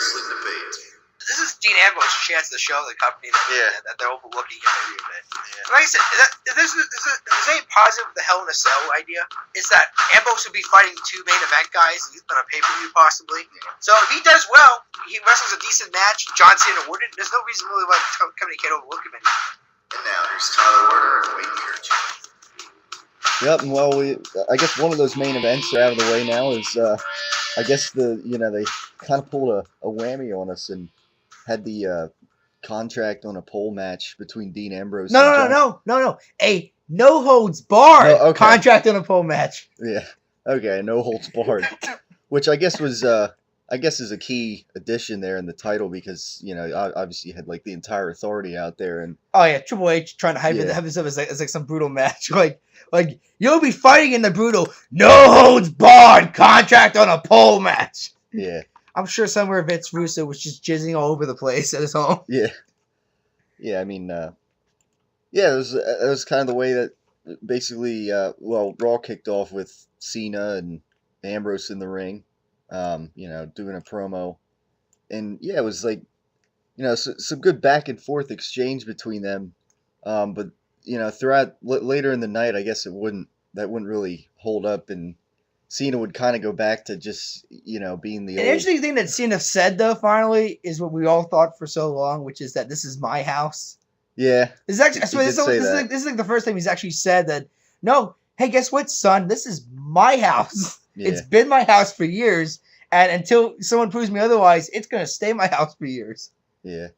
wrestling debate. This is Dean Ambrose's chance to show the company that they're overlooking him maybe a bit. Yeah. Like I said, if there's any positive with the Hell in a Cell idea, is that Ambrose will be fighting two main event guys on a pay-per-view possibly. So if he does well, he wrestles a decent match, John Cena wouldn't. There's no reason really why the company can't overlook him anymore. And now here's Tyler Warner and Wayne Kirchhoff. Yep, well, I guess one of those main events are out of the way now is, I guess they kind of pulled a whammy on us and had the contract on a pole match between Dean Ambrose. No. A no holds barred contract on a pole match. Yeah. Okay, no holds barred, which I guess was is a key addition there in the title because obviously you had like the entire authority out there and Triple H trying to have this up as like some brutal match like you'll be fighting in the brutal no holds barred contract on a pole match. Yeah. I'm sure somewhere Vince Russo was just jizzing all over the place at his home. Yeah. Yeah, I mean, it was kind of the way that basically, Raw kicked off with Cena and Ambrose in the ring, doing a promo. And, it was like, some good back and forth exchange between them. But, throughout, later in the night, I guess that wouldn't really hold up and Cena would kind of go back to just, being the An interesting thing that Cena said, though, finally, is what we all thought for so long, which is that this is my house. Yeah. This is actually, this is like the first time he's actually said that, no, hey, guess what, son? This is my house. Yeah. It's been my house for years, and until someone proves me otherwise, it's going to stay my house for years. Yeah.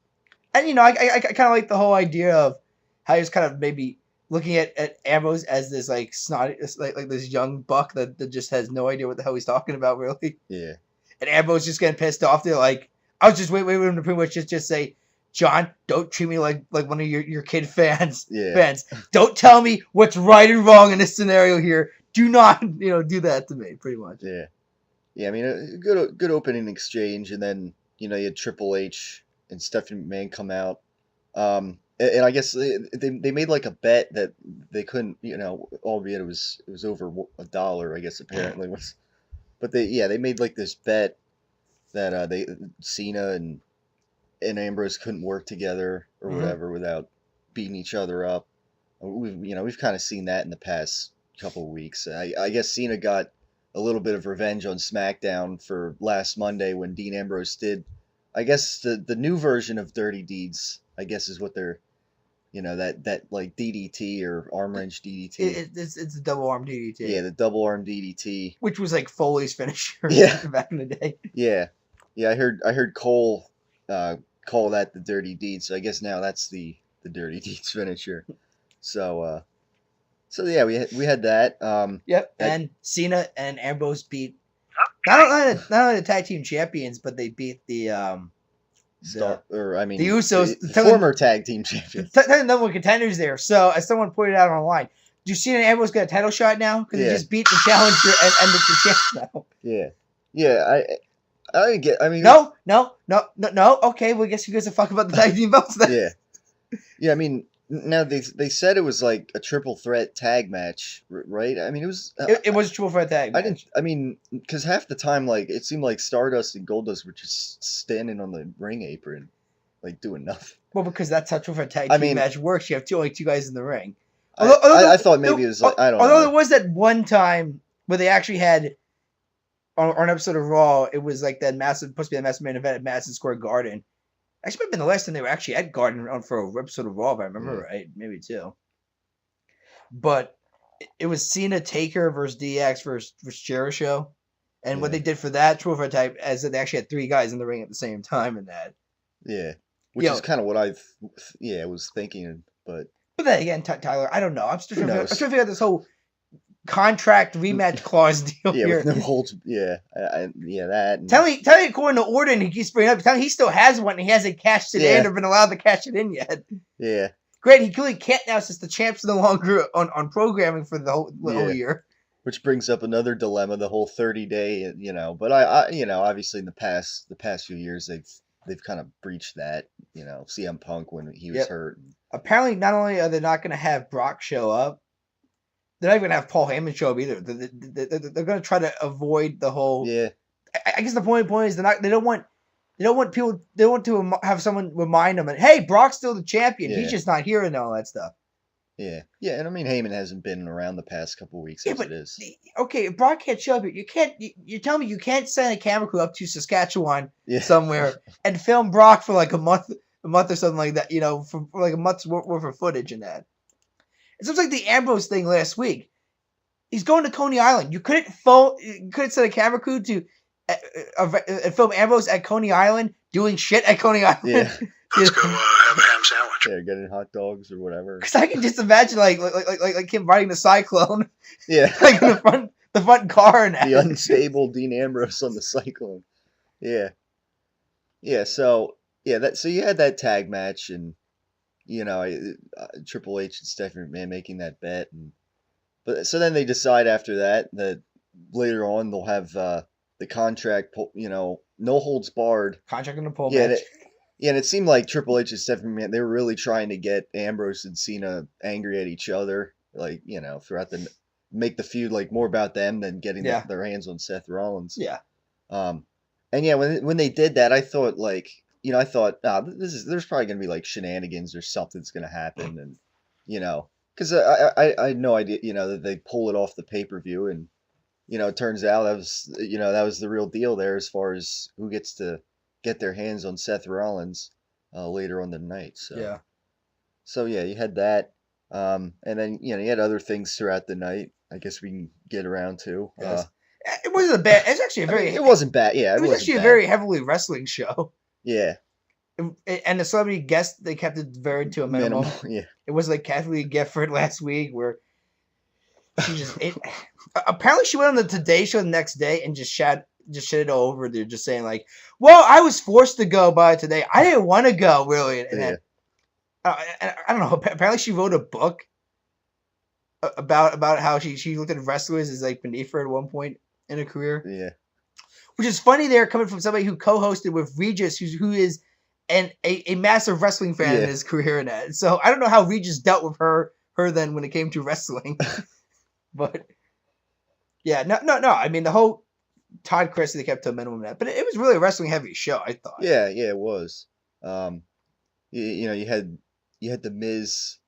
And, I kind of like the whole idea of how he was kind of maybe looking at Ambrose as this like snotty, like this young buck that just has no idea what the hell he's talking about, really. Yeah. And Ambrose just getting pissed off. They're like, I was just waiting for him to pretty much just say, John, don't treat me like one of your kid fans. Yeah. Fans, don't tell me what's right and wrong in this scenario here. Do not, do that to me. Pretty much. Yeah. Yeah. I mean, a good opening exchange, and then you had Triple H and Stephanie McMahon come out. And I guess they made like a bet that they couldn't, albeit it was over $1, I guess apparently was, but they made like this bet that Cena and Ambrose couldn't work together or whatever without beating each other up. We've kind of seen that in the past couple of weeks. I guess Cena got a little bit of revenge on SmackDown for last Monday when Dean Ambrose did, I guess the new version of Dirty Deeds, I guess is what they're. That like DDT or arm wrench DDT. It's a double arm DDT. Yeah, the double arm DDT, which was like Foley's finisher. Back in the day. Yeah. I heard Cole call that the Dirty Deeds. So I guess now that's the Dirty Deeds finisher. So yeah, we had that. Yep, and Cena and Ambrose beat not only the tag team champions, but they beat the the Usos, the former tag team champions, number one contenders there. So, as someone pointed out online, do you see that Ambrose got a title shot now because he just beat the challenger and the champ now? Yeah. I didn't get. I mean, no. Okay, well, I guess who gives a fuck about the tag team belts then? Yeah. I mean, now they said it was like a triple threat tag match, right? I mean, it was. It was a triple threat tag match. Because half the time, like, it seemed like Stardust and Goldust were just standing on the ring apron, like doing nothing. Well, because that's how triple threat tag team match works. You have only two guys in the ring. I thought maybe it was like, I don't know. Although there was that one time where they actually had on an episode of Raw, it was like that supposed to be that massive main event at Madison Square Garden. Actually, might have been the last time they were actually at Garden for an episode of Raw, if I remember right. Maybe two. But it was Cena Taker versus DX versus Jericho. And what they did for that triple threat type is that they actually had three guys in the ring at the same time in that. Yeah. Which is kind of what I was thinking. But then again, Tyler, I don't know. I'm still trying to figure out this whole contract rematch clause deal here. With no holds. Yeah. That. And tell me, according to Orton, he keeps bringing up. Tell me he still has one and he hasn't cashed it in or been allowed to cash it in yet. Yeah. Great, he clearly can't now since the champ's no longer on programming for the whole year. Which brings up another dilemma, the whole 30-day, But I obviously in the past few years they've kind of breached that. CM Punk when he was hurt. Apparently, not only are they not going to have Brock show up, they're not even going to have Paul Heyman show up either. They're going to try to avoid the whole. Yeah. I guess the point is they don't want They don't want people. They want to have someone remind them that, hey, Brock's still the champion. Yeah. He's just not here and all that stuff. Yeah, yeah, and I mean Heyman hasn't been around the past couple of weeks as it is. Okay, if Brock can't show up, you can't. You tell me you can't send a camera crew up to Saskatchewan Yeah. somewhere and film Brock for like a month or something like that. For like a month's worth of footage in that. It's just like the Ambrose thing last week. He's going to Coney Island. You couldn't send a camera crew to film Ambrose at Coney Island doing shit at Coney Island. Yeah. Let's go have a ham sandwich. Yeah, getting hot dogs or whatever. Because I can just imagine like him riding the Cyclone, Yeah, like in the front car and the unstable Dean Ambrose on the Cyclone. Yeah, yeah. So so you had that tag match, and Triple H and Stephanie McMahon making that bet, but so then they decide after that later on they'll have the contract, no holds barred contract in the pole Yeah, match. Yeah, and it seemed like Triple H and Stephanie McMahon, they were really trying to get Ambrose and Cena angry at each other, throughout make the feud like more about them than getting their hands on Seth Rollins. Yeah. And yeah, when they did that, I thought there's probably gonna be like shenanigans or something's gonna happen, and because I had no idea that they pull it off the pay-per-view, and it turns out that was the real deal there as far as who gets to get their hands on Seth Rollins later on the night. So yeah, you had that, and then you had other things throughout the night. I guess we can get around to. Yes. It wasn't a bad. It's actually it wasn't bad. Yeah, it was actually a very heavily wrestling show. Yeah. And the celebrity guest, they kept it very to a minimum. Yeah. It was like Kathleen Gifford last week, where she just apparently she went on the Today Show the next day and just shit it all over. They're just saying like, "Well, I was forced to go by today. I didn't want to go really." And then, I don't know. Apparently, she wrote a book about how she looked at wrestlers as like beneath her at one point in her career. Yeah. Which is funny there, coming from somebody who co-hosted with Regis, who is a massive wrestling fan in his career and that. So I don't know how Regis dealt with her then when it came to wrestling. But yeah, no. I mean, the whole Todd Christie, they kept to a minimum of that, but it was really a wrestling heavy show, I thought. Yeah, it was. You had the Miz.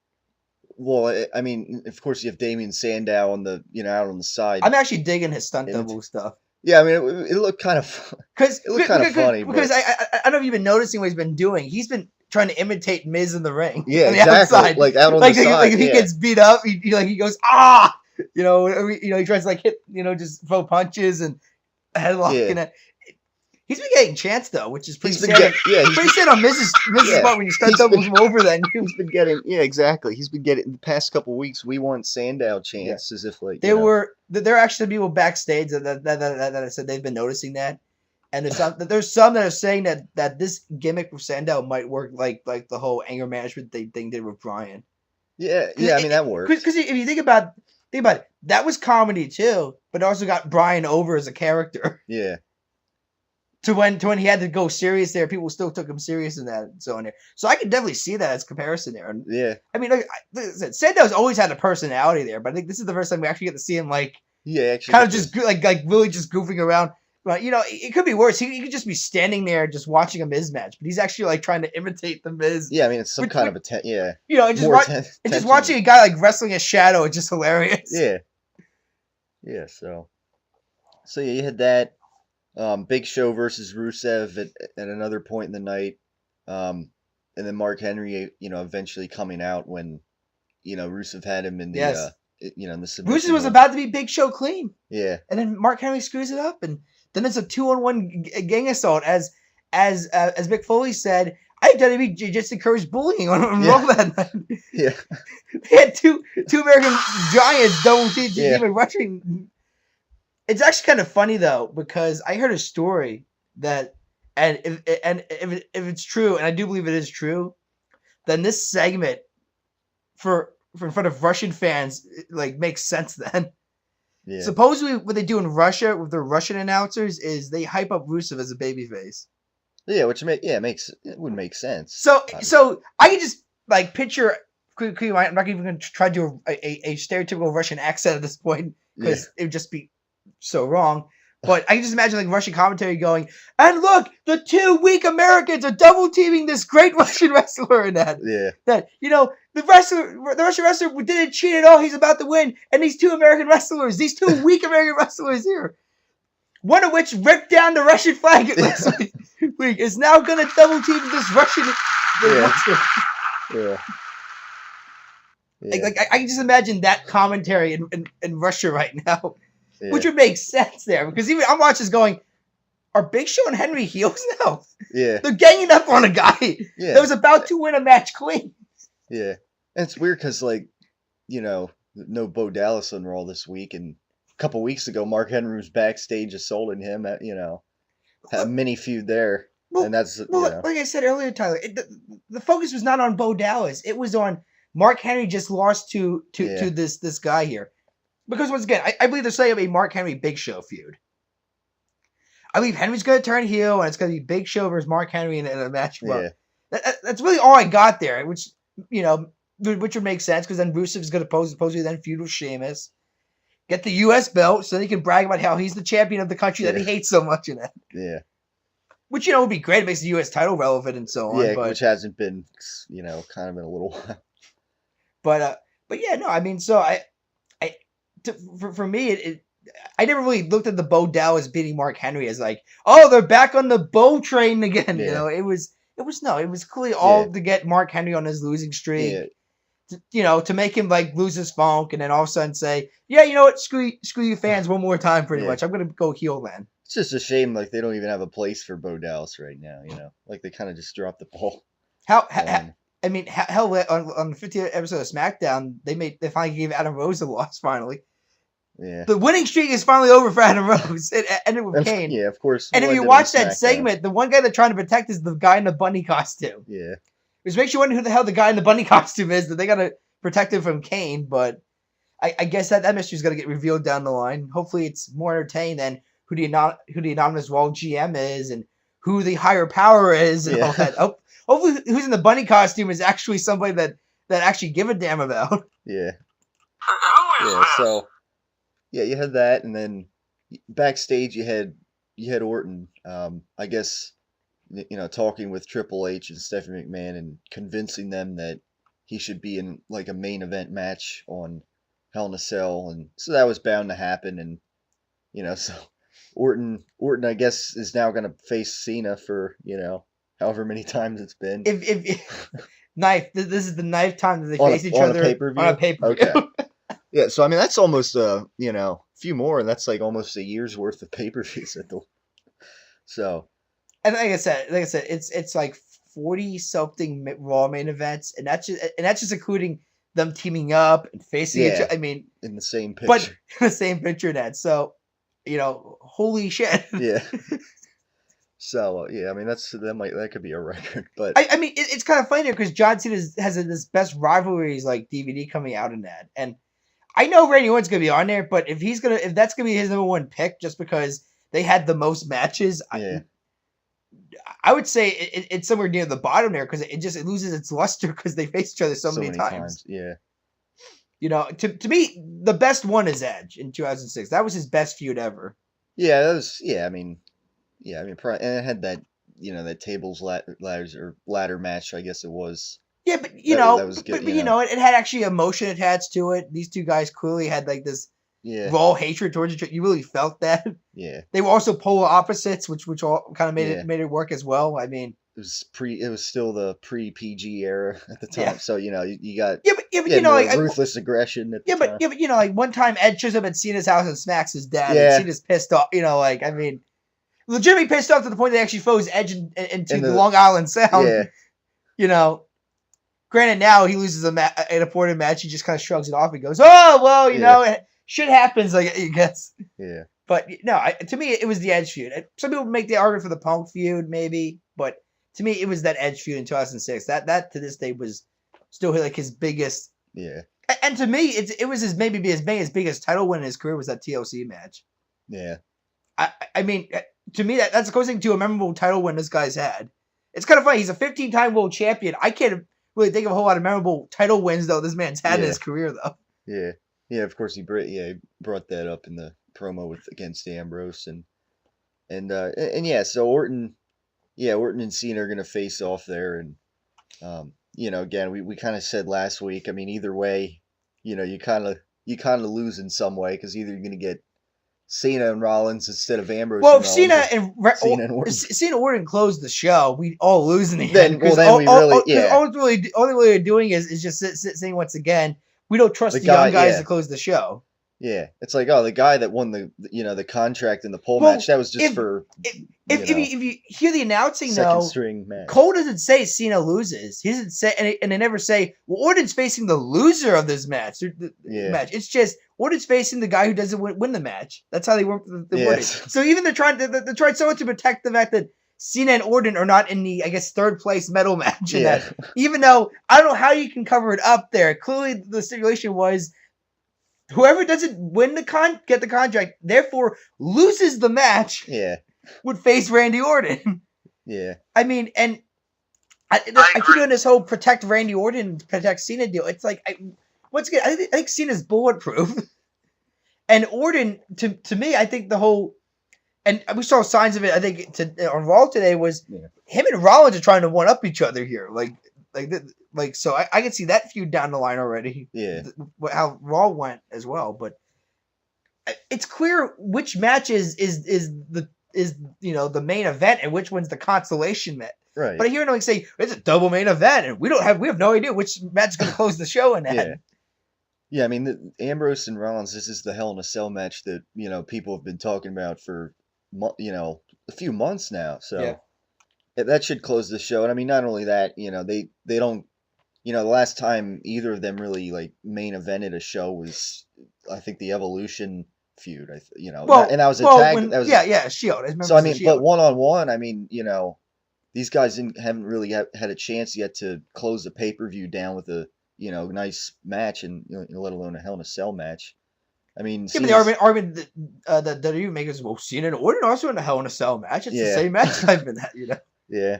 Well, I mean, of course, you have Damian Sandow on the out on the side. I'm actually digging his stunt double stuff. Yeah, I mean, it looked kind of funny. Because I don't know if you've been noticing what he's been doing. He's been trying to imitate Miz in the ring. Yeah, on the exactly. Outside. Like out on the side. Like if he gets beat up, he goes ah, he tries to like hit, just throw punches and headlock and that. He's been getting chance though, which is pretty sad. Pretty sad on Miz's part when you stunt double him over. Then he's been getting exactly. He's been getting the past couple of weeks. We want Sandow chance as if like there are actually people backstage that I said they've been noticing that, and there's some that are saying that this gimmick with Sandow might work like the whole anger management thing did with Bryan. Yeah. I mean that works because if you think about it, that was comedy too, but it also got Bryan over as a character. Yeah. To when he had to go serious there, people still took him serious in that zone there. So I could definitely see that as comparison there. And I mean, like I said, Sandow's always had a personality there, but I think this is the first time we actually get to see him actually kind of just like really just goofing around. But it could be worse. He could just be standing there just watching a Miz match, but he's actually like trying to imitate the Miz. Yeah, I mean it's some kind of just watching a guy like wrestling a shadow is just hilarious. Yeah. Yeah. So yeah, you had that. Big Show versus Rusev at another point in the night, and then Mark Henry, eventually coming out when, Rusev had him in the, in the submission. Rusev was about to be Big Show clean. Yeah. And then Mark Henry screws it up, and then it's a 2-on-1 gang assault. As Mick Foley said, I think WWE just encouraged bullying on Raw that night. Yeah. They had two American giants double teaming rushing. It's actually kind of funny though, because I heard a story that, and if it's true, and I do believe it is true, then this segment for in front of Russian fans makes sense then. Yeah. Supposedly, what they do in Russia with the Russian announcers is they hype up Rusev as a babyface. Yeah, which it would make sense. So I can just picture. I'm not even going to try to do a stereotypical Russian accent at this point because it would just be so wrong. But I can just imagine like Russian commentary going, and look, the two weak Americans are double teaming this great Russian wrestler in that. Yeah. That, the Russian wrestler didn't cheat at all. He's about to win. And these two American wrestlers, these two weak American wrestlers here, one of which ripped down the Russian flag at last week, is now going to double team this Russian wrestler. Yeah. Yeah. Like I can just imagine that commentary in Russia right now, Yeah. which would make sense there. Because even I'm watching this going, are Big Show and Henry heels now? Yeah. They're ganging up on a guy Yeah. that was about to win a match clean. Yeah. And it's weird because, like, no Bo Dallas on Raw this week. And a couple weeks ago, Mark Henry was backstage assaulting him at, had a mini feud there. Well, and that's, like I said earlier, Tyler, the focus was not on Bo Dallas. It was on Mark Henry just lost to this guy here. Because once again, I believe they're setting up a Mark Henry Big Show feud. I believe Henry's going to turn heel, and it's going to be Big Show versus Mark Henry in a match. Well, that's really all I got there, which would make sense because then Rusev is going to supposedly then feud with Sheamus, get the U.S. belt, so he can brag about how he's the champion of the country that he hates so much in it. Yeah. Which would be great. It makes the U.S. title relevant and so on. Yeah, but, which hasn't been, kind of in a little while. But yeah, no, I mean, so for me, I never really looked at the Bo Dallas beating Mark Henry as like, oh, they're back on the Bo train again. Yeah. It was clearly all to get Mark Henry on his losing streak. Yeah. To make him like lose his funk and then all of a sudden say, yeah, you know what, screw you fans one more time pretty much. I'm gonna go heel then. It's just a shame, like, they don't even have a place for Bo Dallas right now, Like, they kind of just dropped the ball. Hell, on the 50th episode of SmackDown, they finally gave Adam Rose a loss finally. Yeah. The winning streak is finally over for Adam Rose. It ended with Kane. Yeah, of course. And if you watch that segment, the one guy they're trying to protect is the guy in the bunny costume. Yeah. Which makes you wonder who the hell the guy in the bunny costume is that they got to protect him from Kane. But I guess that mystery is going to get revealed down the line. Hopefully it's more entertaining than who the anonymous Raw GM is and who the higher power is and all that. Hopefully who's in the bunny costume is actually somebody that actually give a damn about. Yeah. Yeah, so... Yeah, you had that, and then backstage you had Orton, I guess, talking with Triple H and Stephanie McMahon and convincing them that he should be in like a main event match on Hell in a Cell, and so that was bound to happen, and so Orton I guess is now going to face Cena for however many times it's been. If this is the ninth time that they face each on other a pay-per-view? on a pay-per-view. Okay. Yeah, so I mean that's almost a few more, and that's like almost a year's worth of pay-per-views at the. So. And like I said, it's like 40 something Raw main events, and that's just including them teaming up and facing each other. I mean, in the same picture. But in the same picture, that so holy shit. Yeah. So yeah, I mean that could be a record, but I mean it's kind of funny there because John Cena has this best rivalries like DVD coming out in that, and I know Randy Orton's gonna be on there, but if that's gonna be his number one pick just because they had the most matches, I would say it's somewhere near the bottom there because it loses its luster because they face each other so many times. Yeah. To me, the best one is Edge in 2006. That was his best feud ever. Yeah, that was. Yeah, I mean, and it had that that tables ladders or ladder match. I guess it was. Yeah, but that was good, it had actually emotion attached to it. These two guys clearly had like this raw hatred towards each other. You really felt that. Yeah. They were also polar opposites, which all kind of made it work as well. I mean, it was still the pre-PG era at the time, so you got but ruthless aggression. At the time. But like one time Ed shows up at Cena's house and smacks his dad, and Cena's pissed off. I mean, legitimately pissed off to the point that they actually throws Edge into the Long Island Sound. Yeah. Granted, now he loses in a important match. He just kind of shrugs it off and goes, "Oh well, shit happens." I guess. Yeah. But no, to me, it was the Edge feud. Some people make the argument for the Punk feud, maybe, but to me, it was that Edge feud in 2006. That to this day was still like his biggest. Yeah. And to me, it was his biggest title win in his career was that TLC match. Yeah. I mean, to me, that's closing to a memorable title win this guy's had. It's kind of funny. He's a 15-time world champion. I can't really think of a whole lot of memorable title wins though this man's had in his career though. Yeah. Yeah, of course he brought that up in the promo against Ambrose, and And yeah, so Orton and Cena are gonna face off there, and again, we kind of said last week. I mean, either way, you kind of lose in some way because either you're gonna get Cena and Rollins instead of Ambrose Well, and if Rollins, Cena and If Orton. Cena Orton closed the show, we all lose in the Then end. we really, yeah. All we're doing is just saying once again, we don't trust the young guys to close the show. Yeah, it's like, oh, the guy that won the contract in the pole Well, match, that was just if you hear the announcing second though, string match. Cole doesn't say Cena loses. He doesn't say, and they never say, well, Orton's facing the loser of this match. Match. It's just Orton's facing the guy who doesn't win the match. That's how they work the wording. So even they're trying so much to protect the fact that Cena and Orton are not in the, I guess, third place medal match. In that. Even though I don't know how you can cover it up there. Clearly, the stipulation was whoever doesn't get the contract, therefore loses the match. Yeah. Would face Randy Orton. Yeah. I mean, and I keep doing this whole protect Randy Orton, protect Cena deal. It's like, once again, I think Cena's bulletproof. And Orton, to me, I think the whole, and we saw signs of it, I think, on Raw today, was him and Rollins are trying to one-up each other here. So I can see that feud down the line already. Yeah. How Raw went as well. But it's clear which match is the main event and which one's the consolation match. Right. But I hear them say it's a double main event and we have no idea which match is going to close the show in that. Yeah. Yeah, I mean, Ambrose and Rollins, this is the Hell in a Cell match that, people have been talking about for, a few months now. So that should close the show. And I mean, not only that, they don't, the last time either of them really like main evented a show was, I think, the Evolution feud. And that was a tag. Shield. So I mean, but one-on-one, I mean, these guys haven't really had a chance yet to close the pay-per-view down with a nice match, and let alone a Hell in a Cell match. I mean, the argument that you make is, well, Cena and Orton also in a Hell in a Cell match. It's the same match type in that, Yeah.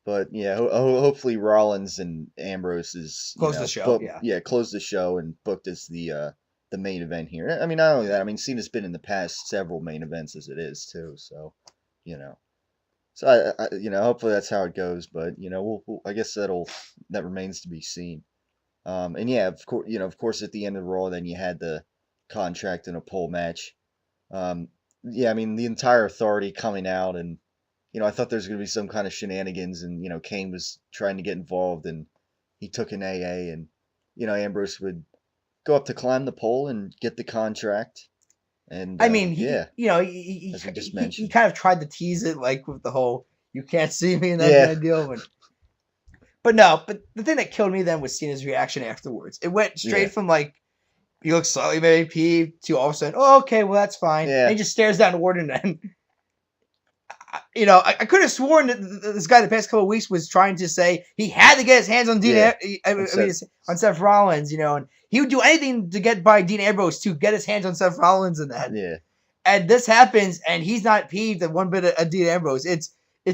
But hopefully Rollins and Ambrose is close the show. Close the show and booked as the main event here. I mean, not only that, I mean, Cena's been in the past several main events as it is too. So, So I hopefully that's how it goes. But we'll I guess that remains to be seen. And yeah, of course, at the end of Raw, then you had the contract and a pole match. I mean, the entire Authority coming out, and I thought there was going to be some kind of shenanigans, and Kane was trying to get involved, and he took an AA, and Ambrose would go up to climb the pole and get the contract. And I mean, as we just mentioned, he kind of tried to tease it, like with the whole "you can't see me" and that kind of deal. But the thing that killed me then was Cena's reaction afterwards. It went straight from like, he looks slightly maybe peeved to all of a sudden, oh, okay, well, that's fine. Yeah. And he just stares down Orton, and I could have sworn that this guy the past couple of weeks was trying to say he had to get his hands on on Seth Rollins, and he would do anything to get by Dean Ambrose to get his hands on Seth Rollins in that. Yeah. And this happens, and he's not peeved at one bit of Dean Ambrose. It's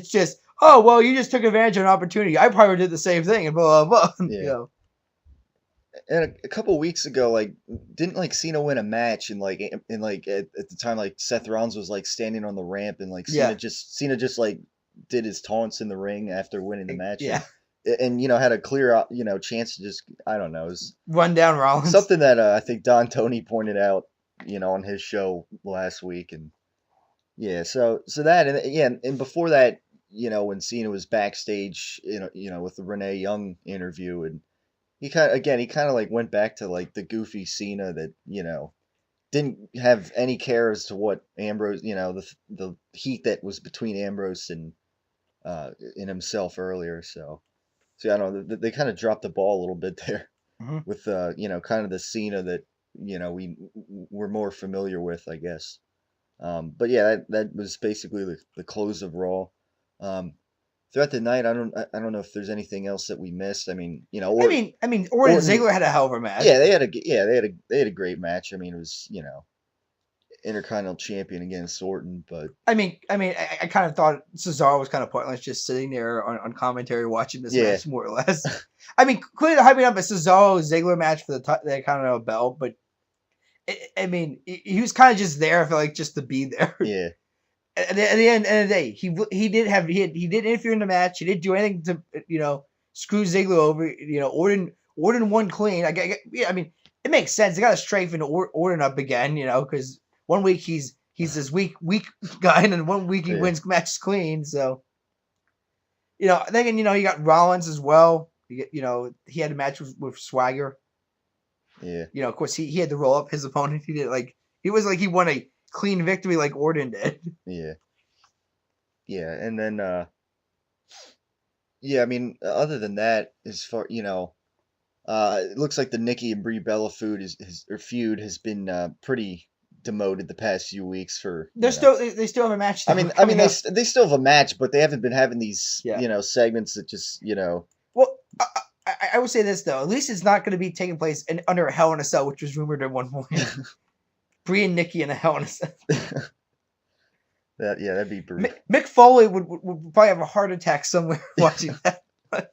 just, oh, well, you just took advantage of an opportunity. I probably did the same thing, and blah, blah, blah. Yeah. And a couple weeks ago, didn't Cena win a match, and at the time, Seth Rollins was standing on the ramp, and Cena just did his taunts in the ring after winning the match. Yeah. And had a clear chance to just, I don't know, run down Rollins. Something that I think Don Tony pointed out, on his show last week, and so that, and before that, when Cena was backstage, with the Renee Young interview, and he kind of went back to the goofy Cena that didn't have any care as to what Ambrose, the heat that was between Ambrose and himself earlier. So I don't know, they kind of dropped the ball a little bit there with kind of the Cena that we're more familiar with, I guess. But yeah, that was basically the close of Raw. Throughout the night, I don't know if there's anything else that we missed. I mean, Orton and Ziggler had a hell of a match. Yeah, they had a great match. I mean, it was Intercontinental Champion against Orton, but I kind of thought Cesaro was kind of pointless just sitting there on commentary watching this match, more or less. I mean, clearly hyping up a Cesaro Ziggler match for the Intercontinental belt, but he was kind of just there. I feel like just to be there. Yeah. at the end of the day, he did interfere in the match. He didn't do anything to screw Ziggler over. Orton won clean. I mean, it makes sense. They got to strengthen Orton up again. Because 1 week he's this weak guy, and then 1 week he wins matches clean. So, thinking you got Rollins as well. He had a match with Swagger. Yeah. Of course he had to roll up his opponent. He was like he won a clean victory like Orton did. Yeah. Yeah, and then I mean, other than that, as far it looks like the Nikki and Brie Bella feud has been pretty demoted the past few weeks for. They still have a match. I mean they still have a match, but they haven't been having these segments that just Well, I would say this though. At least it's not going to be taking place under a Hell in a Cell, which was rumored at one point. Brie and Nikki in a Hell in a Cell. That'd be brutal. Mick Foley would probably have a heart attack somewhere watching that. But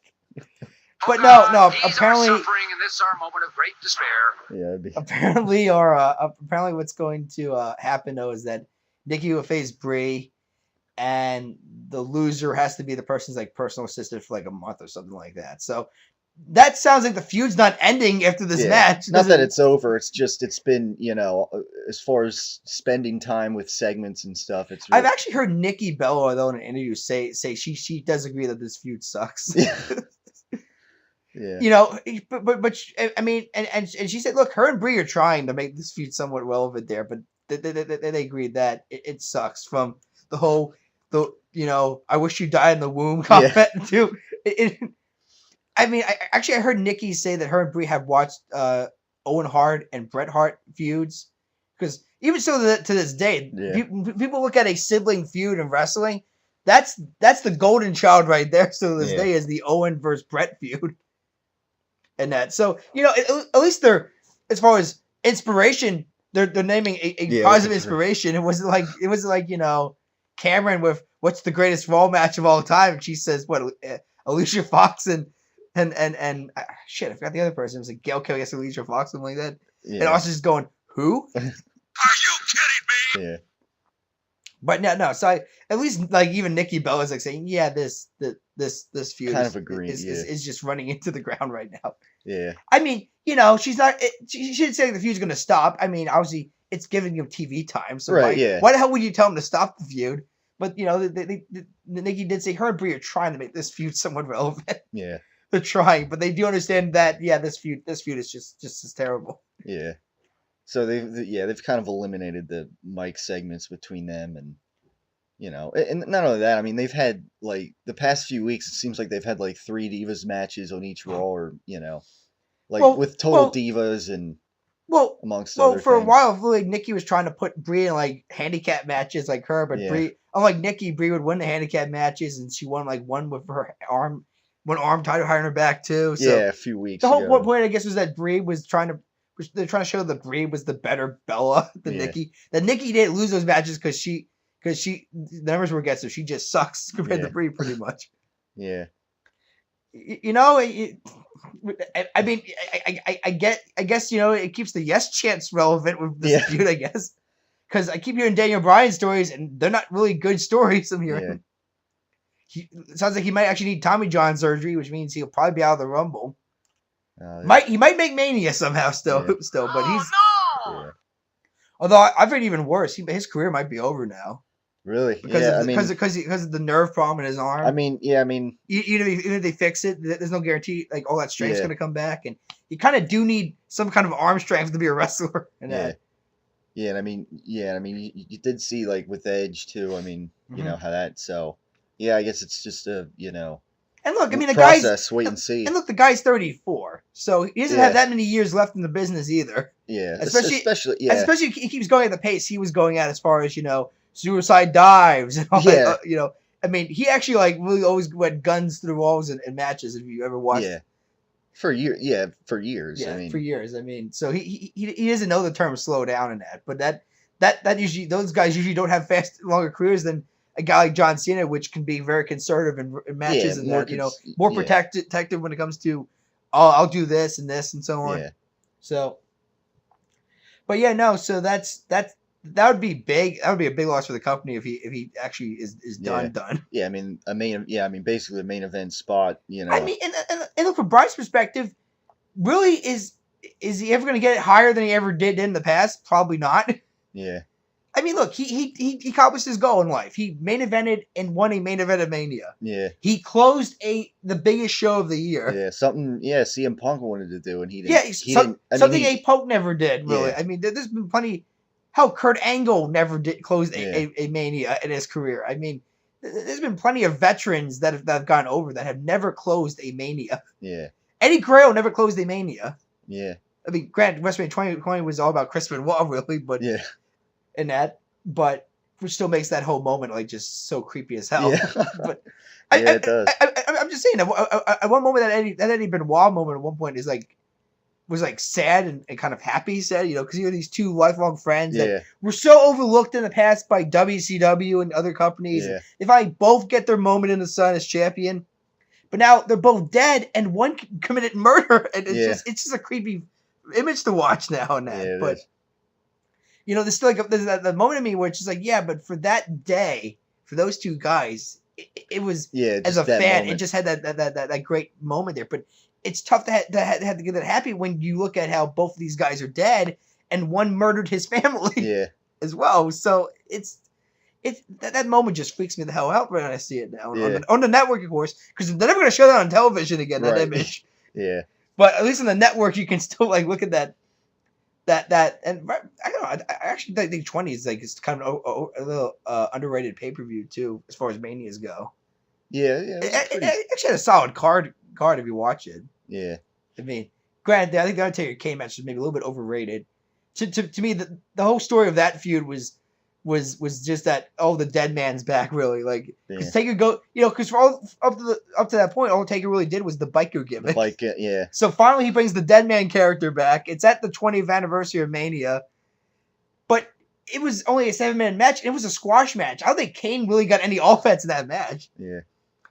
no. Apparently, suffering in this our moment of great despair. Yeah. Apparently, what's going to happen though is that Nikki will face Brie, and the loser has to be the person's personal assistant for a month or something like that. So that sounds like the feud's not ending after this match. Not that it's over. It's just it's been as far as spending time with segments and stuff. I've actually heard Nikki Bella though in an interview say she does agree that this feud sucks. Yeah. But I mean, and she said, look, her and Brie are trying to make this feud somewhat relevant there, but they agreed that it sucks from the whole I wish you died in the womb comment too. I mean, I heard Nikki say that her and Brie have watched Owen Hart and Bret Hart feuds, because even so to this day, people look at a sibling feud in wrestling. That's the golden child right there. So to this day is the Owen versus Bret feud, and that. So at least they're, as far as inspiration, they're naming a positive inspiration. It wasn't like Cameron with what's the greatest Raw match of all time, and she says Alicia Fox and shit, I forgot the other person. It was like Gail Kelly against Alicia Fox, something like that. Yeah. And I was just going, who? Are you kidding me? Yeah. But no. So at least even Nikki Bella is saying, this feud kind of agreeing, is just running into the ground right now. Yeah. I mean, she's not. She didn't say the feud's going to stop. I mean, obviously it's giving them TV time. So why the hell would you tell them to stop the feud? But Nikki did say her and Brie are trying to make this feud somewhat relevant. Yeah. They're trying, but they do understand that this feud is just as terrible. Yeah. So they've kind of eliminated the mic segments between them, and and not only that, I mean, they've had the past few weeks, it seems like they've had 3 Divas matches on each Raw, or with Total Divas and amongst other for things. a while, Nikki was trying to put Brie in handicap matches like her, but Brie, unlike Nikki, Brie would win the handicap matches, and she won one with her arm. One arm tied behind her back too. So a few weeks. The whole point, I guess, was that Brie was they're trying to show that Brie was the better Bella than Nikki. That Nikki didn't lose those matches because the numbers were against her. She just sucks compared to Brie, pretty much. Yeah. I mean, I guess it keeps the yes chance relevant with this feud, I guess, because I keep hearing Daniel Bryan stories and they're not really good stories. I'm hearing. Yeah. It sounds like he might actually need Tommy John surgery, which means he'll probably be out of the Rumble. He might make Mania somehow still, but he's. Yeah. Although I've heard even worse. His career might be over now. Really? Because of the nerve problem in his arm. I mean, even if they fix it, there's no guarantee all that strength's going to come back, and you kind of do need some kind of arm strength to be a wrestler. Yeah, I mean, you did see with Edge too. I mean, you know how that. So, yeah, I guess it's just a And look, I mean, wait and see. And look, the guy's 34, so he doesn't have that many years left in the business either. Yeah, especially he keeps going at the pace he was going at as far as suicide dives and all that. I mean, he actually really always went guns through walls in matches. If you ever watched, for years. Yeah, for years. I mean, so he doesn't know the term slow down in that, but that usually those guys usually don't have longer careers than a guy like John Cena, which can be very conservative in matches and more protective when it comes to, I'll do this and this and so on. Yeah. So, but so that's that would be big. That would be a big loss for the company if he actually is done. Yeah, I mean basically a main event spot. I mean, and look, from Brian's perspective, really is he ever going to get it higher than he ever did in the past? Probably not. Yeah. I mean, look, he accomplished his goal in life. He main evented and won a main event of Mania. Yeah. He closed the biggest show of the year. Yeah, something. Yeah, CM Punk wanted to do, and he didn't. Yeah, something A Punk never did. Really, Yeah. I mean, there's been plenty. Hell, Kurt Angle never did close Yeah. a Mania in his career. I mean, there's been plenty of veterans that have gone over that have never closed a Mania. Yeah. Eddie Guerrero never closed a Mania. Yeah. I mean, granted, WrestleMania 2020 was all about Chris Benoit, really, but Yeah. but which still makes that whole moment like just so creepy as hell. Yeah. But It does. I'm just saying, at one moment that Eddie Benoit moment at one point was sad and kind of happy. He said, because you have these two lifelong friends that were so overlooked in the past by WCW and other companies. Yeah. They finally both get their moment in the sun as champion, but now they're both dead and one committed murder, and it's just a creepy image to watch now and then. But is. There's still there's that moment in me where it's just like, yeah, but for that day, for those two guys, it was as a fan, it just had that great moment there. But it's tough to have to get that happy when you look at how both of these guys are dead and one murdered his family as well. So it's that moment just freaks me the hell out when I see it now on the network, of course, because they're never going to show that on television again. That image, But at least on the network, you can still look at that, and I don't know. I actually think 20 is it's kind of a little underrated pay per view too, as far as Manias go. Yeah. It actually had a solid card if you watch it. Yeah. I mean, granted, I think the Undertaker Kane match was maybe a little bit overrated. To me, the whole story of that feud was just that the dead man's back, really, because Taker because for all up to that point, all Taker really did was the biker gimmick. So finally, he brings the dead man character back. It's at the 20th anniversary of Mania, but it was only a 7-minute match. And it was a squash match. I don't think Kane really got any offense in that match. Yeah.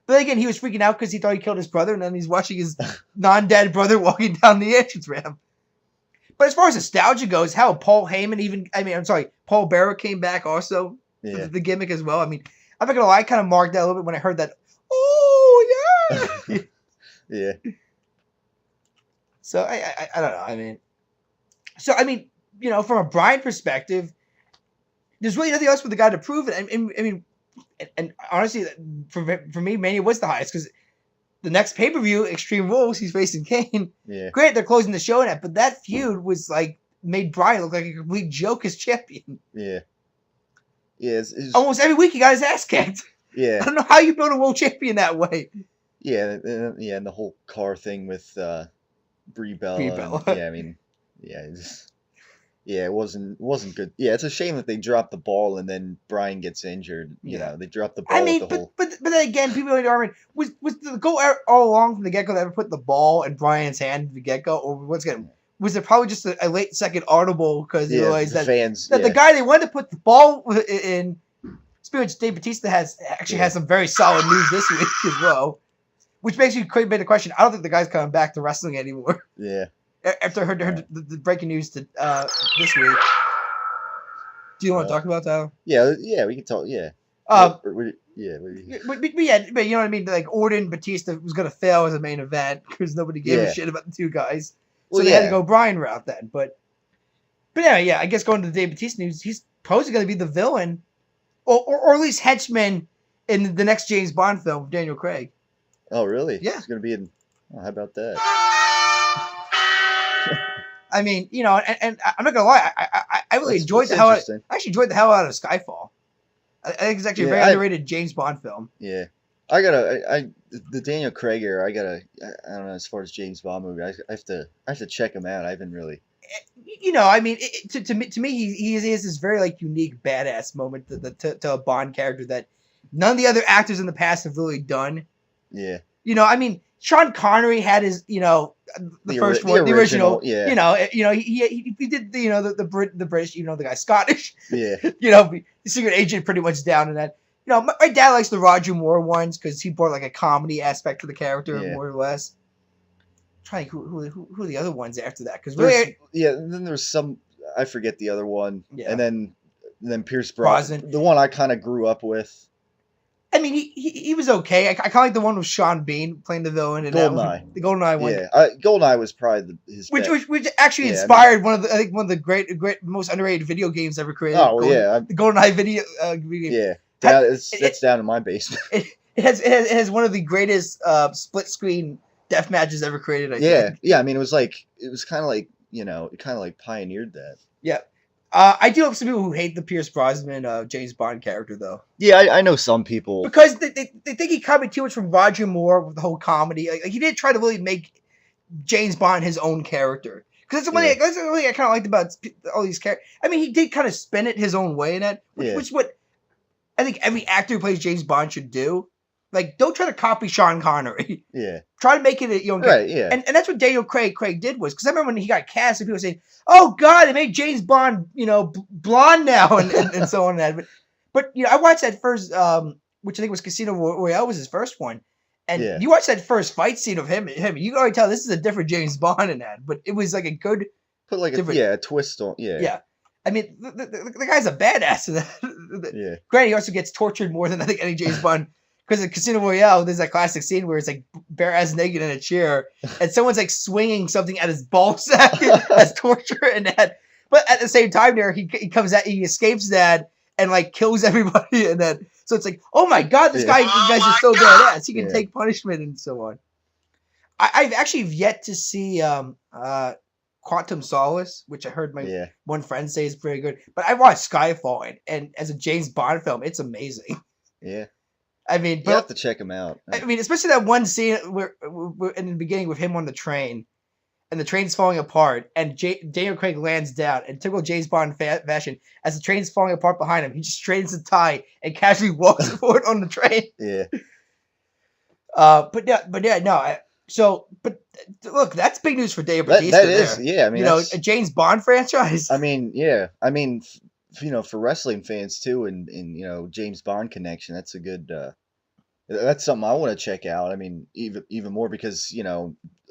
But again, he was freaking out because he thought he killed his brother, and then he's watching his non-dead brother walking down the entrance ramp. But as far as nostalgia goes, how Paul Heyman Paul Bearer came back also for the gimmick as well. I mean, I'm not gonna lie, I kind of marked that a little bit when I heard that. Oh yeah. Yeah. So I don't know. I mean, from a Bryan perspective, there's really nothing else for the guy to prove it. I mean, and honestly, for me, Mania was the highest because the next pay-per-view, Extreme Rules, he's facing Kane. Yeah. Great, they're closing the show in that, but that feud was made Bryan look like a complete joke as champion. Yeah. Yeah. It's almost every week he got his ass kicked. Yeah. I don't know how you build a world champion that way. Yeah, and the whole car thing with Brie Bella. It wasn't good. Yeah, it's a shame that they dropped the ball and then Bryan gets injured. They dropped the ball. I mean, but then again, people in the army was the goal all along from the get go to ever put the ball in Bryan's hand from the get go, or was it probably just a late second audible because they realized that the guy they wanted to put the ball in. Speaking of Dave Bautista has some very solid news this week as well, which makes you make the question. I don't think the guy's coming back to wrestling anymore. Yeah. After I heard the breaking news this week. Do you want to talk about that? Yeah, we can talk. Yeah. But you know what I mean. Orton Batista was going to fail as a main event because nobody gave a shit about the two guys, so they had to go Bryan route then. But yeah, I guess going to the Dave Batista news, he's probably going to be the villain, or at least henchman in the next James Bond film with Daniel Craig. Oh really? Yeah, he's going to be in. Oh, how about that? I mean, and I'm not gonna lie, I really enjoyed the hell. I actually enjoyed the hell out of Skyfall. I think it's actually a very underrated James Bond film. Yeah, the Daniel Craig era. I don't know, as far as James Bond movie, I have to check him out. I haven't really. I mean, to me, he has this very unique badass moment to a Bond character that none of the other actors in the past have really done. Yeah. I mean, Sean Connery had his, the first one, the original. Yeah. He did the British, even though the guy's Scottish. Yeah. The secret agent pretty much down in that. My dad likes the Roger Moore ones because he brought a comedy aspect to the character more or less. I'm trying to think who are the other ones after that? Because really, then there's some, I forget the other one. Yeah. And then then Pierce Brosnan. Brosnan, the one I kind of grew up with. I mean, he was okay. I kind of like the one with Sean Bean playing the villain in that one. Goldeneye. The Goldeneye one. Yeah, Goldeneye was probably his Which best. which actually Yeah, inspired one of the great most underrated video games ever created. Oh, yeah. The GoldenEye video game. Yeah, that's down in my basement. It has one of the greatest split screen death matches ever created. I think. Yeah. I mean, it was kind of like it kind of like pioneered that. Yeah. I do have some people who hate the Pierce Brosnan James Bond character though. Yeah, I know some people Because they think he copied too much from Roger Moore with the whole comedy. Like he didn't try to really make James Bond his own character. Because that's the only thing I kind of liked about all these characters. I mean, he did kind of spin it his own way in that, which is what I think every actor who plays James Bond should do. Like, don't try to copy Sean Connery. Yeah. Try to make it right. Yeah. And that's what Daniel Craig did was because I remember when he got cast and people were saying, "Oh God, they made James Bond, blonde now," and so on and that. But I watched that first, which I think was Casino Royale was his first one, and you watch that first fight scene of him. You can already tell this is a different James Bond in that, but it was like a good put like a twist on. Yeah. Yeah. I mean, the guy's a badass in that. Yeah. Granted, he also gets tortured more than I think any James Bond. Because in Casino Royale, there's that classic scene where it's like bare ass naked in a chair, and someone's like swinging something at his ball sack as torture and that. But at the same time, there he he escapes that and like kills everybody and that. So it's like, oh my God, this guy, you guys are so badass. He can take punishment and so on. I've actually yet to see Quantum Solace, which I heard my one friend say is pretty good. But I watched Skyfall, and as a James Bond film, it's amazing. Yeah. I mean, you have to check him out. I mean, especially that one scene where in the beginning with him on the train, and the train's falling apart, and Daniel Craig lands down, and typical James Bond fashion, as the train's falling apart behind him, he just straightens the tie and casually walks forward on the train. Yeah. But look, that's big news for Dave Bautista. That is, yeah. I mean, a James Bond franchise. I mean, yeah. I mean, for wrestling fans too, and James Bond connection, that's a good. That's something I want to check out. I mean, even more because